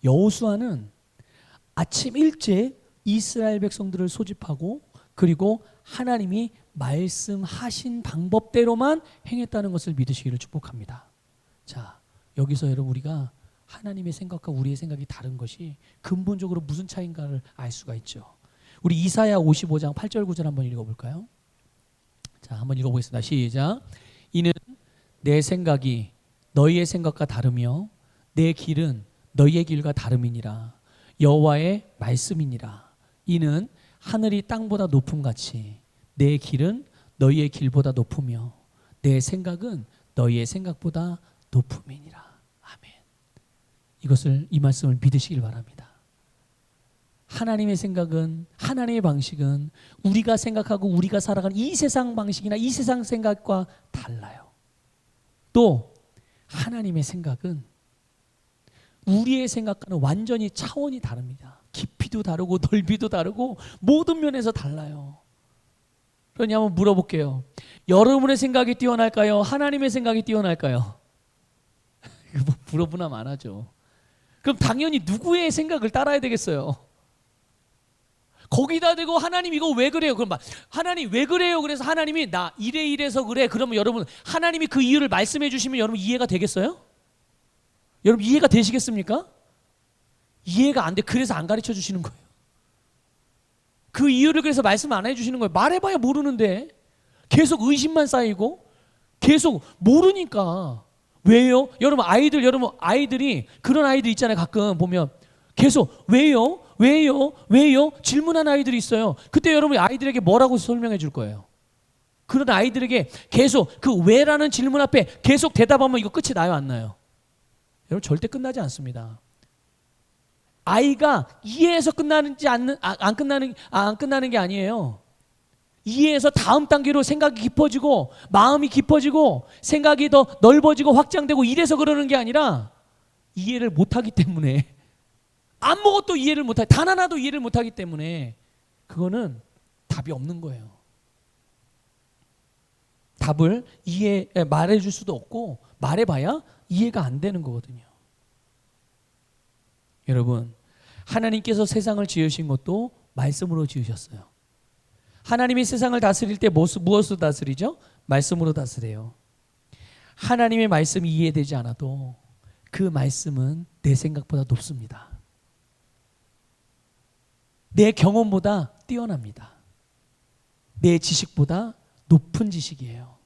여호수아는 아침 일찍 이스라엘 백성들을 소집하고, 그리고 하나님이 말씀하신 방법대로만 행했다는 것을 믿으시기를 축복합니다. 자, 여기서 여러분 우리가 하나님의 생각과 우리의 생각이 다른 것이 근본적으로 무슨 차이인가를 알 수가 있죠. 우리 이사야 55장 8절 9절 한번 읽어볼까요? 자, 한번 읽어보겠습니다. 시작. 이는 내 생각이 너희의 생각과 다르며 내 길은 너희의 길과 다름이니라. 여호와의 말씀이니라. 이는 하늘이 땅보다 높음같이 내 길은 너희의 길보다 높으며 내 생각은 너희의 생각보다 높음이니라. 아멘. 이 말씀을 믿으시길 바랍니다. 하나님의 생각은, 하나님의 방식은 우리가 생각하고 우리가 살아가는 이 세상 방식이나 이 세상 생각과 달라요. 또 하나님의 생각은 우리의 생각과는 완전히 차원이 다릅니다. 깊이도 다르고 넓이도 다르고 모든 면에서 달라요. 그러니 한번 물어볼게요. 여러분의 생각이 뛰어날까요? 하나님의 생각이 뛰어날까요? 이거 뭐 물어보나 마나죠. 그럼 당연히 누구의 생각을 따라야 되겠어요? 거기다 대고 하나님 이거 왜 그래요? 그럼 하나님 왜 그래요? 그래서 하나님이 나 이래서 그래. 그러면 여러분 하나님이 그 이유를 말씀해 주시면 여러분 이해가 되겠어요? 여러분 이해가 되시겠습니까? 이해가 안 돼. 그래서 안 가르쳐 주시는 거예요. 그 이유를 그래서 말씀 안 해주시는 거예요. 말해봐야 모르는데 계속 의심만 쌓이고 계속 모르니까. 왜요? 여러분 아이들이 그런 아이들 있잖아요. 가끔 보면 계속 왜요? 질문하는 아이들이 있어요. 그때 여러분이 아이들에게 뭐라고 설명해 줄 거예요? 그런 아이들에게 계속 그 왜라는 질문 앞에 계속 대답하면 이거 끝이 나요, 안 나요? 여러분 절대 끝나지 않습니다. 아이가 이해해서 끝나는지 안 끝나는 게 아니에요. 이해해서 다음 단계로 생각이 깊어지고 마음이 깊어지고 생각이 더 넓어지고 확장되고 이래서 그러는 게 아니라 이해를 못하기 때문에, 아무것도 이해를 못하기, 단 하나도 이해를 못하기 때문에 그거는 답이 없는 거예요. 답을 말해줄 수도 없고 말해봐야 이해가 안 되는 거거든요. 여러분, 하나님께서 세상을 지으신 것도 말씀으로 지으셨어요. 하나님이 세상을 다스릴 때 무엇으로 다스리죠? 말씀으로 다스려요. 하나님의 말씀이 이해되지 않아도 그 말씀은 내 생각보다 높습니다. 내 경험보다 뛰어납니다. 내 지식보다 높은 지식이에요.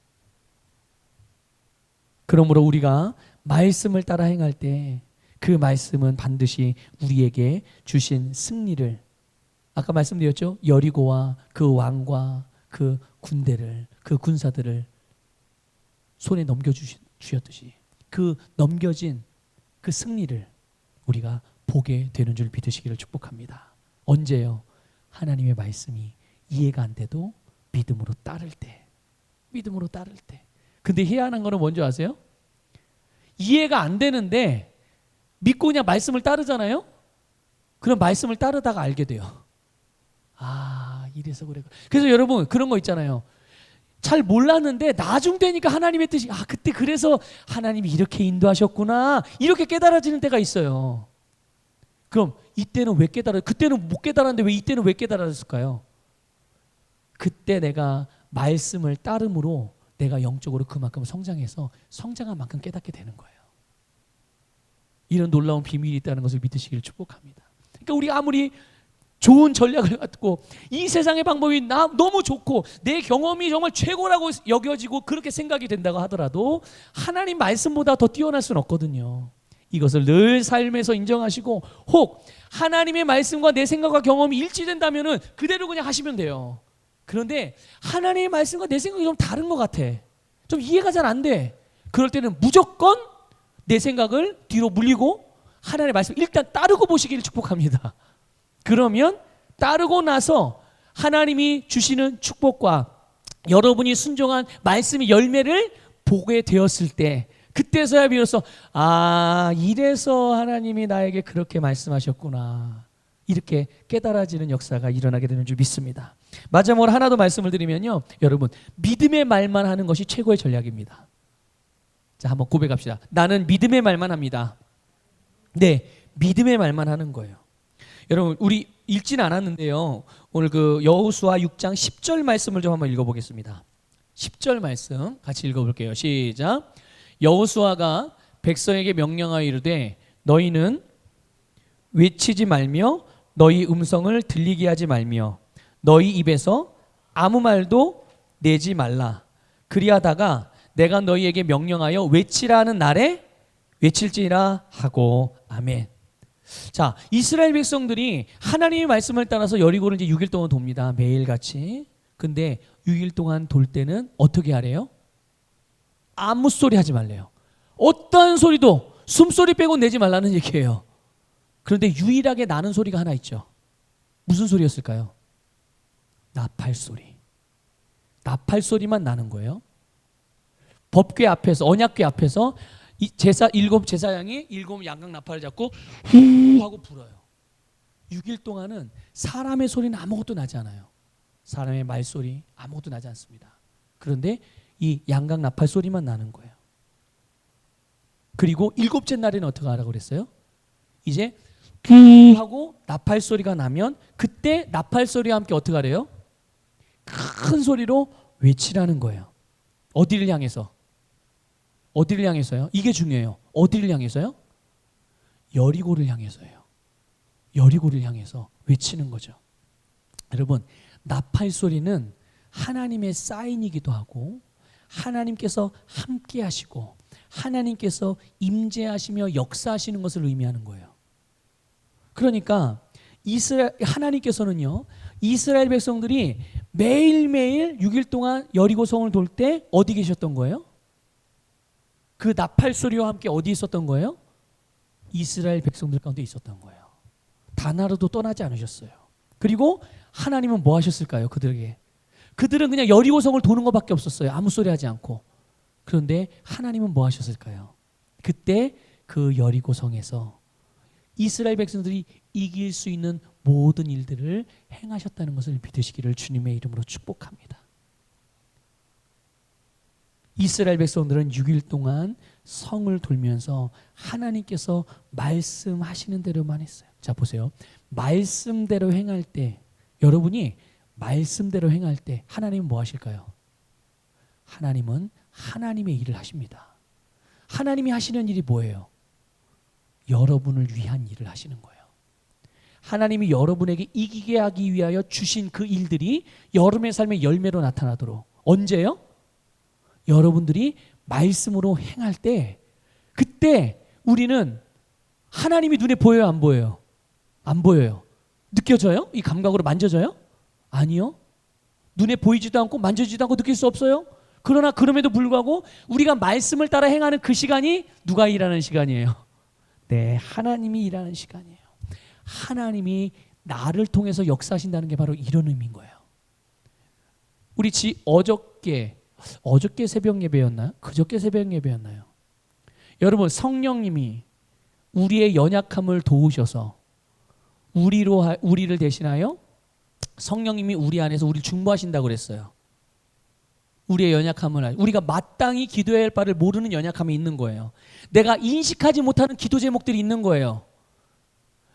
그러므로 우리가 말씀을 따라 행할 때 그 말씀은 반드시 우리에게 주신 승리를, 아까 말씀드렸죠? 여리고와 그 왕과 그 군대를, 그 군사들을 손에 넘겨주셨듯이 그 넘겨진 그 승리를 우리가 보게 되는 줄 믿으시기를 축복합니다. 언제요? 하나님의 말씀이 이해가 안 돼도 믿음으로 따를 때. 믿음으로 따를 때. 근데 희한한 거는 뭔지 아세요? 이해가 안 되는데 믿고 그냥 말씀을 따르잖아요? 그럼 말씀을 따르다가 알게 돼요. 아, 이래서 그래. 그래서 여러분 그런 거 있잖아요. 잘 몰랐는데 나중 되니까 하나님의 뜻이, 아, 그때 그래서 하나님이 이렇게 인도하셨구나, 이렇게 깨달아지는 때가 있어요. 그럼 이때는 왜 그때는 못 깨달았는데 왜 이때는 왜 깨달았을까요? 그때 내가 말씀을 따름으로 내가 영적으로 그만큼 성장해서 성장한 만큼 깨닫게 되는 거예요. 이런 놀라운 비밀이 있다는 것을 믿으시기를 축복합니다. 그러니까 우리가 아무리 좋은 전략을 갖고 이 세상의 방법이 너무 좋고 내 경험이 정말 최고라고 여겨지고 그렇게 생각이 된다고 하더라도 하나님 말씀보다 더 뛰어날 수는 없거든요. 이것을 늘 삶에서 인정하시고, 혹 하나님의 말씀과 내 생각과 경험이 일치된다면 그대로 그냥 하시면 돼요. 그런데 하나님의 말씀과 내 생각이 좀 다른 것 같아, 좀 이해가 잘 안 돼, 그럴 때는 무조건 내 생각을 뒤로 물리고 하나님의 말씀을 일단 따르고 보시기를 축복합니다. 그러면 따르고 나서 하나님이 주시는 축복과 여러분이 순종한 말씀의 열매를 보게 되었을 때, 그때서야 비로소 아, 이래서 하나님이 나에게 그렇게 말씀하셨구나, 이렇게 깨달아지는 역사가 일어나게 되는 줄 믿습니다. 마지막으로 하나 더 말씀을 드리면요, 여러분, 믿음의 말만 하는 것이 최고의 전략입니다. 자, 한번 고백합시다. 나는 믿음의 말만 합니다. 네, 믿음의 말만 하는 거예요. 여러분, 우리 읽지는 않았는데요, 오늘 그 여호수아 6장 10절 말씀을 좀 한번 읽어보겠습니다. 10절 말씀 같이 읽어볼게요. 시작. 여호수아가 백성에게 명령하여 이르되 너희는 외치지 말며 너희 음성을 들리게 하지 말며 너희 입에서 아무 말도 내지 말라. 그리하다가 내가 너희에게 명령하여 외치라 하는 날에 외칠지라 하고. 아멘. 자, 이스라엘 백성들이 하나님의 말씀을 따라서 여리고를 이제 6일 동안 돕니다. 매일같이. 근데 6일 동안 돌 때는 어떻게 하래요? 아무 소리 하지 말래요. 어떠한 소리도 숨소리 빼고 내지 말라는 얘기예요. 그런데 유일하게 나는 소리가 하나 있죠. 무슨 소리였을까요? 나팔 소리. 나팔 소리만 나는 거예요. 법궤 앞에서, 언약궤 앞에서 일곱 제사장이 일곱 양각 나팔을 잡고 후 하고 불어요. 6일 동안은 사람의 소리는 아무것도 나지 않아요. 사람의 말소리 아무것도 나지 않습니다. 그런데 이 양각 나팔 소리만 나는 거예요. 그리고 일곱째 날에는 어떻게 하라고 그랬어요? 이제 후 하고 나팔 소리가 나면 그때 나팔 소리와 함께 어떻게 하래요? 큰 소리로 외치라는 거예요. 어디를 향해서? 어디를 향해서요? 이게 중요해요. 어디를 향해서요? 여리고를 향해서요. 여리고를 향해서 외치는 거죠. 여러분, 나팔 소리는 하나님의 사인이기도 하고 하나님께서 함께 하시고 하나님께서 임재하시며 역사하시는 것을 의미하는 거예요. 그러니까 하나님께서는요, 이스라엘 백성들이 매일매일 6일 동안 여리고성을 돌 때 어디 계셨던 거예요? 그 나팔 소리와 함께 어디 있었던 거예요? 이스라엘 백성들 가운데 있었던 거예요. 단 하루도 떠나지 않으셨어요. 그리고 하나님은 뭐 하셨을까요? 그들은 그냥 여리고성을 도는 것밖에 없었어요. 아무 소리 하지 않고. 그런데 하나님은 뭐 하셨을까요? 그때 그 여리고성에서 이스라엘 백성들이 이길 수 있는 모든 일들을 행하셨다는 것을 믿으시기를 주님의 이름으로 축복합니다. 이스라엘 백성들은 6일 동안 성을 돌면서 하나님께서 말씀하시는 대로만 했어요. 자, 보세요. 말씀대로 행할 때, 여러분이 말씀대로 행할 때 하나님은 뭐 하실까요? 하나님은 하나님의 일을 하십니다. 하나님이 하시는 일이 뭐예요? 여러분을 위한 일을 하시는 거예요. 하나님이 여러분에게 이기게 하기 위하여 주신 그 일들이 여러분의 삶의 열매로 나타나도록. 언제요? 여러분들이 말씀으로 행할 때, 그때 우리는 하나님이 눈에 보여요, 안 보여요? 안 보여요. 느껴져요? 이 감각으로 만져져요? 아니요. 눈에 보이지도 않고 만져지도 않고 느낄 수 없어요? 그러나 그럼에도 불구하고 우리가 말씀을 따라 행하는 그 시간이 누가 일하는 시간이에요? 네, 하나님이 일하는 시간이에요. 하나님이 나를 통해서 역사하신다는 게 바로 이런 의미인 거예요. 우리 어저께 새벽 예배였나요? 그저께 새벽 예배였나요? 여러분, 성령님이 우리의 연약함을 도우셔서 우리를 대신하여 성령님이 우리 안에서 우리를 중보하신다고 그랬어요. 우리의 연약함을, 우리가 마땅히 기도해야 할 바를 모르는 연약함이 있는 거예요. 내가 인식하지 못하는 기도 제목들이 있는 거예요.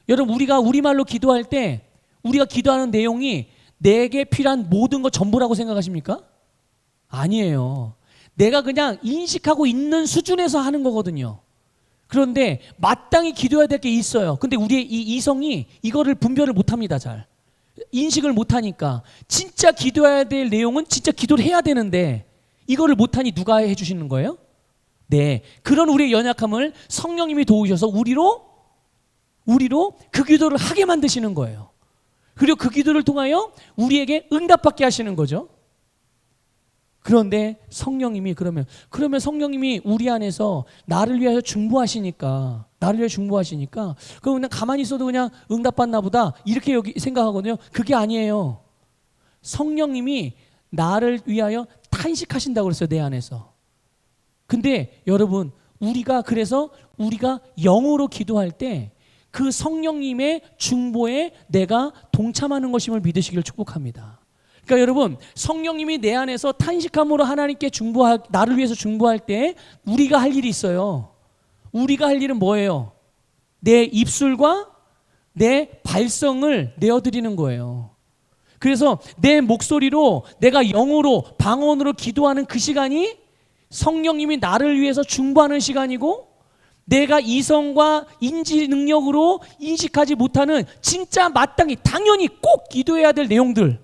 여러분, 우리가 우리말로 기도할 때 우리가 기도하는 내용이 내게 필요한 모든 것 전부라고 생각하십니까? 아니에요. 내가 그냥 인식하고 있는 수준에서 하는 거거든요. 그런데 마땅히 기도해야 될 게 있어요. 근데 우리의 이 이성이 이거를 분별을 못합니다. 잘 인식을 못하니까 진짜 기도해야 될 내용은 진짜 기도를 해야 되는데 이거를 못하니 누가 해주시는 거예요? 네, 그런 우리의 연약함을 성령님이 도우셔서 우리로 그 기도를 하게 만드시는 거예요. 그리고 그 기도를 통하여 우리에게 응답받게 하시는 거죠. 그런데 성령님이 그러면 성령님이 우리 안에서 나를 위하여 중보하시니까 그럼 그냥 가만히 있어도 그냥 응답받나 보다 이렇게 생각하거든요. 그게 아니에요. 성령님이 나를 위하여 탄식하신다고 그랬어요. 내 안에서. 근데 여러분, 우리가 영으로 기도할 때 그 성령님의 중보에 내가 동참하는 것임을 믿으시기를 축복합니다. 그러니까 여러분, 성령님이 내 안에서 탄식함으로 하나님께 나를 위해서 중보할 때 우리가 할 일이 있어요. 우리가 할 일은 뭐예요? 내 입술과 내 발성을 내어드리는 거예요. 그래서 내 목소리로 내가 영으로 방언으로 기도하는 그 시간이 성령님이 나를 위해서 중보하는 시간이고, 내가 이성과 인지 능력으로 인식하지 못하는 진짜 마땅히 당연히 꼭 기도해야 될 내용들,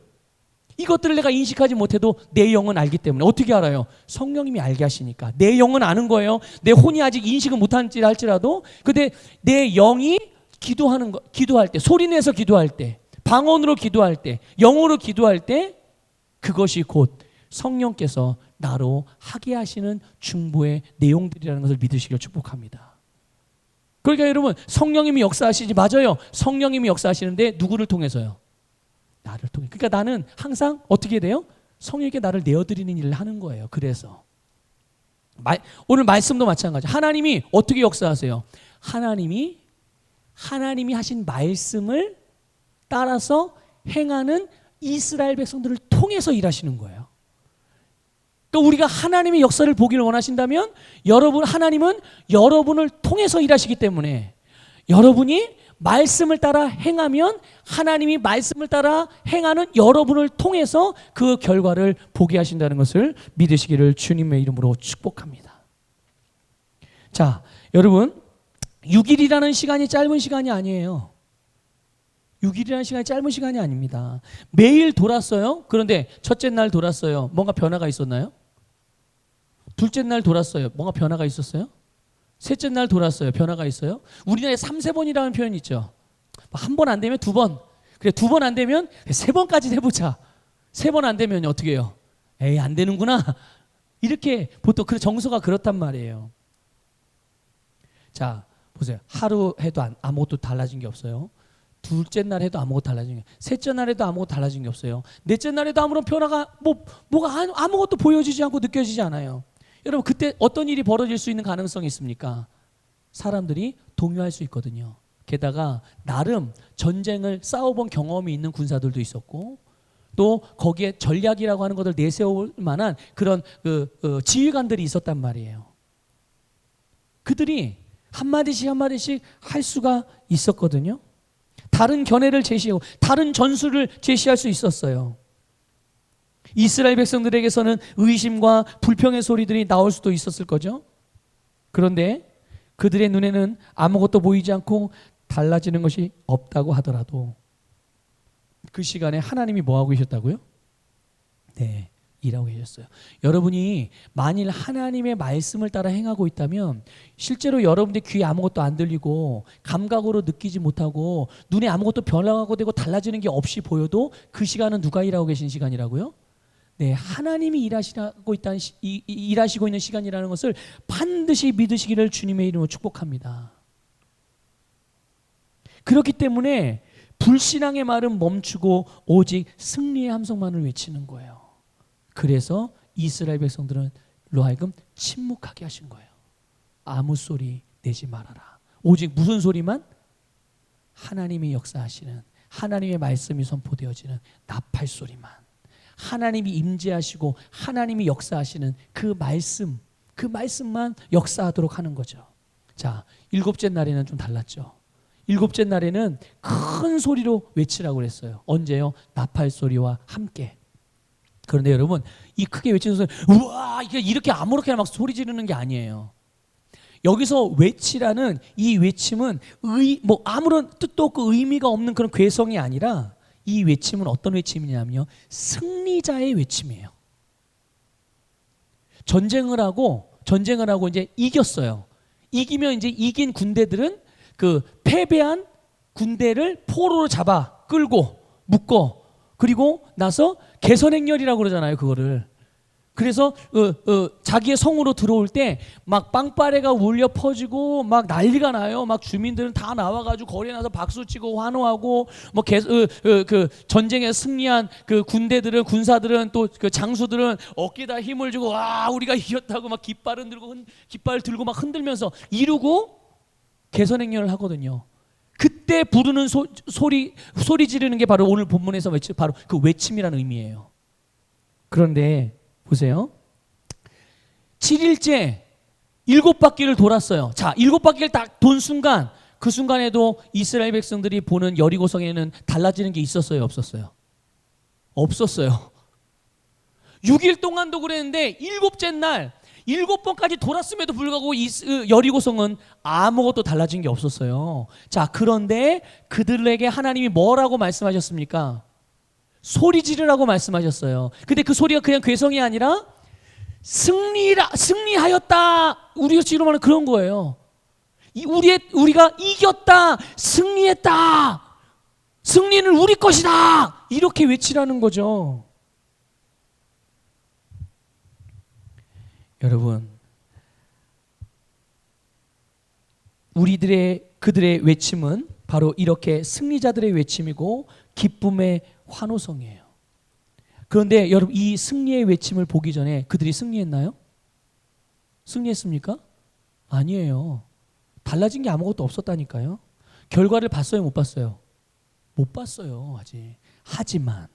이것들을 내가 인식하지 못해도 내 영은 알기 때문에. 어떻게 알아요? 성령님이 알게 하시니까. 내 영은 아는 거예요. 내 혼이 아직 인식은 못한지 할지라도. 근데 내 영이 기도할 때, 소리내서 기도할 때, 방언으로 기도할 때, 영으로 기도할 때, 그것이 곧 성령께서 나로 하게 하시는 중보의 내용들이라는 것을 믿으시길 축복합니다. 그러니까 여러분, 성령님이 역사하시지, 맞아요. 성령님이 역사하시는데 누구를 통해서요? 나를 통해. 그러니까 나는 항상 어떻게 돼요? 성령에게 나를 내어드리는 일을 하는 거예요. 그래서 오늘 말씀도 마찬가지. 하나님이 어떻게 역사하세요? 하나님이 하신 말씀을 따라서 행하는 이스라엘 백성들을 통해서 일하시는 거예요. 그러니까 우리가 하나님의 역사를 보기를 원하신다면 하나님은 여러분을 통해서 일하시기 때문에, 여러분이 말씀을 따라 행하면 하나님이 말씀을 따라 행하는 여러분을 통해서 그 결과를 보게 하신다는 것을 믿으시기를 주님의 이름으로 축복합니다. 자, 여러분, 6일이라는 시간이 짧은 시간이 아니에요. 6일이라는 시간이 짧은 시간이 아닙니다. 매일 돌았어요. 그런데 첫째 날 돌았어요. 뭔가 변화가 있었나요? 둘째 날 돌았어요. 뭔가 변화가 있었어요? 셋째 날 돌았어요. 변화가 있어요? 우리나라에 3-4번이라는 표현이 있죠. 한 번 안 되면 2번. 그래, 2번 안 되면 3번까지 해보자. 3번 안 되면 어떻게 해요? 에이, 안 되는구나. 이렇게 보통 정서가 그렇단 말이에요. 자, 보세요. 하루 해도 아무것도 달라진 게 없어요. 둘째 날 해도 아무것도 달라진 게 없어요. 셋째 날 해도 아무것도 달라진 게 없어요. 넷째 날 해도 아무런 변화가 뭐가 아무것도 보여지지 않고 느껴지지 않아요. 여러분, 그때 어떤 일이 벌어질 수 있는 가능성이 있습니까? 사람들이 동요할 수 있거든요. 게다가 나름 전쟁을 싸워본 경험이 있는 군사들도 있었고, 또 거기에 전략이라고 하는 것을 내세울 만한 그런 지휘관들이 있었단 말이에요. 그들이 한마디씩 할 수가 있었거든요. 다른 견해를 제시하고 다른 전술을 제시할 수 있었어요. 이스라엘 백성들에게서는 의심과 불평의 소리들이 나올 수도 있었을 거죠. 그런데 그들의 눈에는 아무것도 보이지 않고 달라지는 것이 없다고 하더라도 그 시간에 하나님이 뭐하고 계셨다고요? 네, 일하고 계셨어요. 여러분이 만일 하나님의 말씀을 따라 행하고 있다면 실제로 여러분들 귀에 아무것도 안 들리고 감각으로 느끼지 못하고 눈에 아무것도 변화가 되고 달라지는 게 없이 보여도 그 시간은 누가 일하고 계신 시간이라고요? 네, 하나님이 일하시고 있는 시간이라는 것을 반드시 믿으시기를 주님의 이름으로 축복합니다. 그렇기 때문에 불신앙의 말은 멈추고 오직 승리의 함성만을 외치는 거예요. 그래서 이스라엘 백성들은 로 하여금 침묵하게 하신 거예요. 아무 소리 내지 말아라. 오직 무슨 소리만? 하나님이 역사하시는, 하나님의 말씀이 선포되어지는 나팔 소리만, 하나님이 임재하시고 하나님이 역사하시는 그 말씀만 역사하도록 하는 거죠. 자, 일곱째 날에는 좀 달랐죠. 일곱째 날에는 큰 소리로 외치라고 그랬어요. 언제요? 나팔 소리와 함께. 그런데 여러분, 이 크게 외치는 소리, 우와, 이렇게 아무렇게나 막 소리 지르는 게 아니에요. 여기서 외치라는 이 외침은 아무런 뜻도 없고 의미가 없는 그런 괴성이 아니라, 이 외침은 어떤 외침이냐면요, 승리자의 외침이에요. 전쟁을 하고 이제 이겼어요. 이기면 이제 이긴 군대들은 그 패배한 군대를 포로로 잡아 끌고 묶어, 그리고 나서 개선행렬이라고 그러잖아요, 그거를. 그래서 자기의 성으로 들어올 때 막 빵빠레가 울려 퍼지고 막 난리가 나요. 막 주민들은 다 나와가지고 거리에 나서 박수치고 환호하고, 뭐 그 전쟁에 승리한 그 군사들은 또 그 장수들은 어깨에다 힘을 주고 와, 우리가 이겼다고 막 깃발을 들고 막 흔들면서 이루고 개선행렬을 하거든요. 그때 부르는 소리 지르는 게 바로 오늘 본문에서 바로 그 외침이라는 의미예요. 그런데 보세요. 7일째 7바퀴를 돌았어요. 자, 7바퀴를 딱 돈 순간, 그 순간에도 이스라엘 백성들이 보는 여리고성에는 달라지는 게 있었어요, 없었어요? 없었어요. 6일 동안도 그랬는데 7째 날 7번까지 돌았음에도 불구하고 여리고성은 아무것도 달라진 게 없었어요. 자, 그런데 그들에게 하나님이 뭐라고 말씀하셨습니까? 소리 지르라고 말씀하셨어요. 근데 그 소리가 그냥 괴성이 아니라 승리하였다. 우리가 지금 말하는 그런 거예요. 우리가 이겼다. 승리했다. 승리는 우리 것이다. 이렇게 외치라는 거죠. 여러분, 그들의 외침은 바로 이렇게 승리자들의 외침이고 기쁨의 환호성이에요. 그런데 여러분, 이 승리의 외침을 보기 전에 그들이 승리했나요? 승리했습니까? 아니에요. 달라진 게 아무것도 없었다니까요. 결과를 봤어요, 못 봤어요? 못 봤어요, 아직. 하지만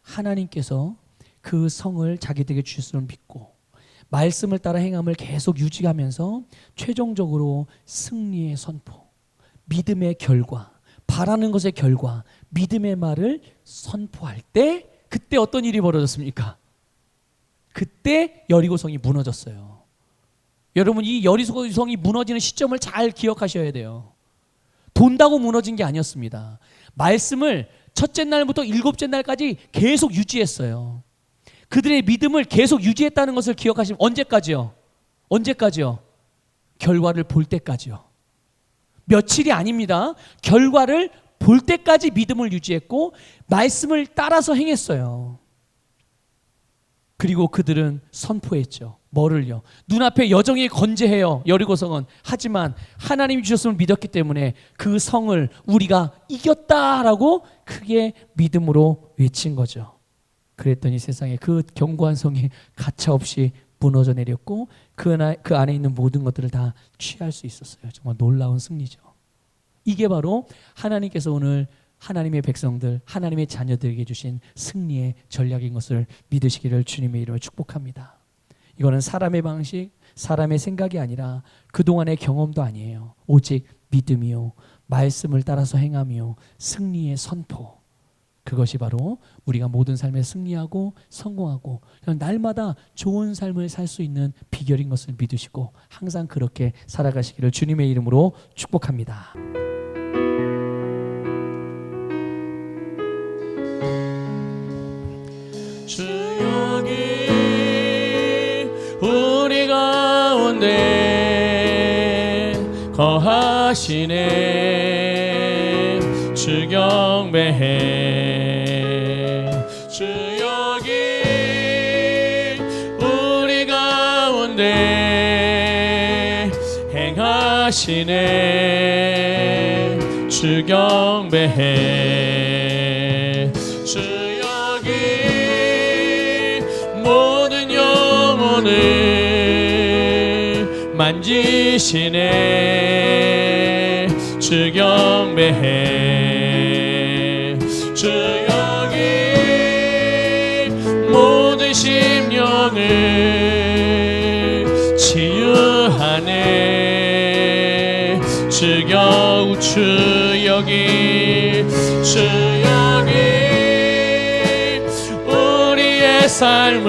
하나님께서 그 성을 자기들에게 주셨음을 믿고 말씀을 따라 행함을 계속 유지하면서 최종적으로 승리의 선포, 믿음의 결과, 바라는 것의 결과, 믿음의 말을 선포할 때, 그때 어떤 일이 벌어졌습니까? 그때 여리고성이 무너졌어요. 여러분, 이 여리고성이 무너지는 시점을 잘 기억하셔야 돼요. 돈다고 무너진 게 아니었습니다. 말씀을 첫째 날부터 7째 날까지 계속 유지했어요. 그들의 믿음을 계속 유지했다는 것을 기억하시면, 언제까지요? 결과를 볼 때까지요. 며칠이 아닙니다. 결과를 볼 때까지 믿음을 유지했고 말씀을 따라서 행했어요. 그리고 그들은 선포했죠. 뭐를요? 눈앞에 여정이 건재해요, 여리고성은. 하지만 하나님이 주셨음을 믿었기 때문에 그 성을 우리가 이겼다라고 크게 믿음으로 외친 거죠. 그랬더니 세상에 그 견고한 성이 가차없이 무너져 내렸고 그 안에 있는 모든 것들을 다 취할 수 있었어요. 정말 놀라운 승리죠. 이게 바로 하나님께서 오늘 하나님의 백성들, 하나님의 자녀들에게 주신 승리의 전략인 것을 믿으시기를 주님의 이름으로 축복합니다. 이거는 사람의 방식, 사람의 생각이 아니라 그동안의 경험도 아니에요. 오직 믿음이요, 말씀을 따라서 행함이요, 승리의 선포. 그것이 바로 우리가 모든 삶에 승리하고 성공하고 날마다 좋은 삶을 살 수 있는 비결인 것을 믿으시고 항상 그렇게 살아가시기를 주님의 이름으로 축복합니다. 주 여기 우리 가운데 거하시네. 주 경배해. 주 여기 우리 가운데 행하시네. 주 경배해. 주 여기 모든 영혼을 만지시네. 주 경배해. 주 여기 모든 심령을 치유하네. 주 여기 주 여기 우리의 삶을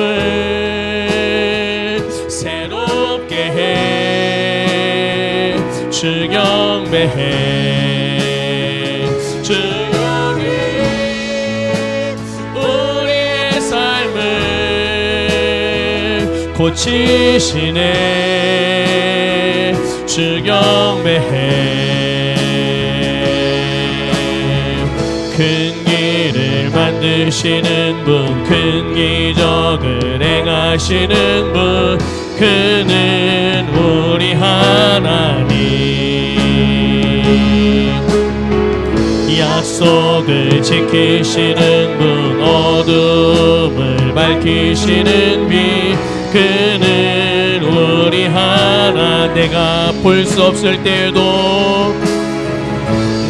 새롭게 해. 주 경배해. 주 여기 우리의 삶을 고치시네. 주 경배해. 큰 길을 만드시는 분, 큰 기적을 행하시는 분, 그는 우리 하나님. 약속을 지키시는 분, 어둠을 밝히시는 빛, 그는 우리 하나. 내가 볼 수 없을 때에도,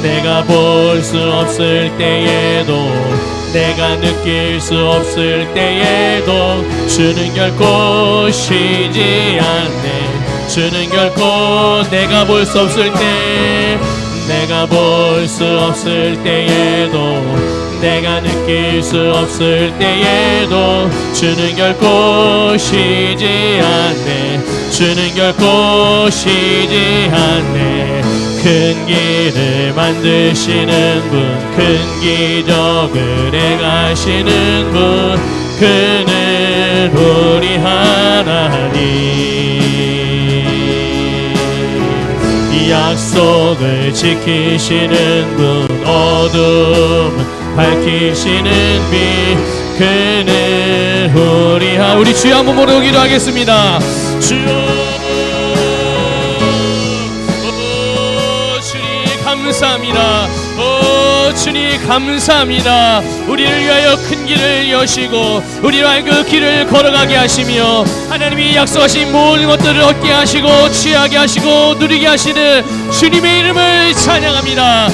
내가 볼 수 없을 때에도, 내가 느낄 수 없을 때에도 주는 결코 쉬지 않네. 주는 결코 내가 볼 수 없을 때, 내가 볼 수 없을 때에도, 내가 느낄 수 없을 때에도 주는 결코 쉬지 않네. 주는 결코 쉬지 않네. 큰 길을 만드시는 분, 큰 기적을 행하시는 분, 그는 우리 하나님. 약속을 지키시는 분, 어둠을 밝히시는 빛, 그는 우리 주여 한번 모르고 기도하겠습니다. 주여, 감사합니다. 주님 감사합니다. 우리를 위하여 큰 길을 여시고 우리와 그 길을 걸어가게 하시며 하나님이 약속하신 모든 것들을 얻게 하시고 취하게 하시고 누리게 하시는 주님의 이름을 찬양합니다.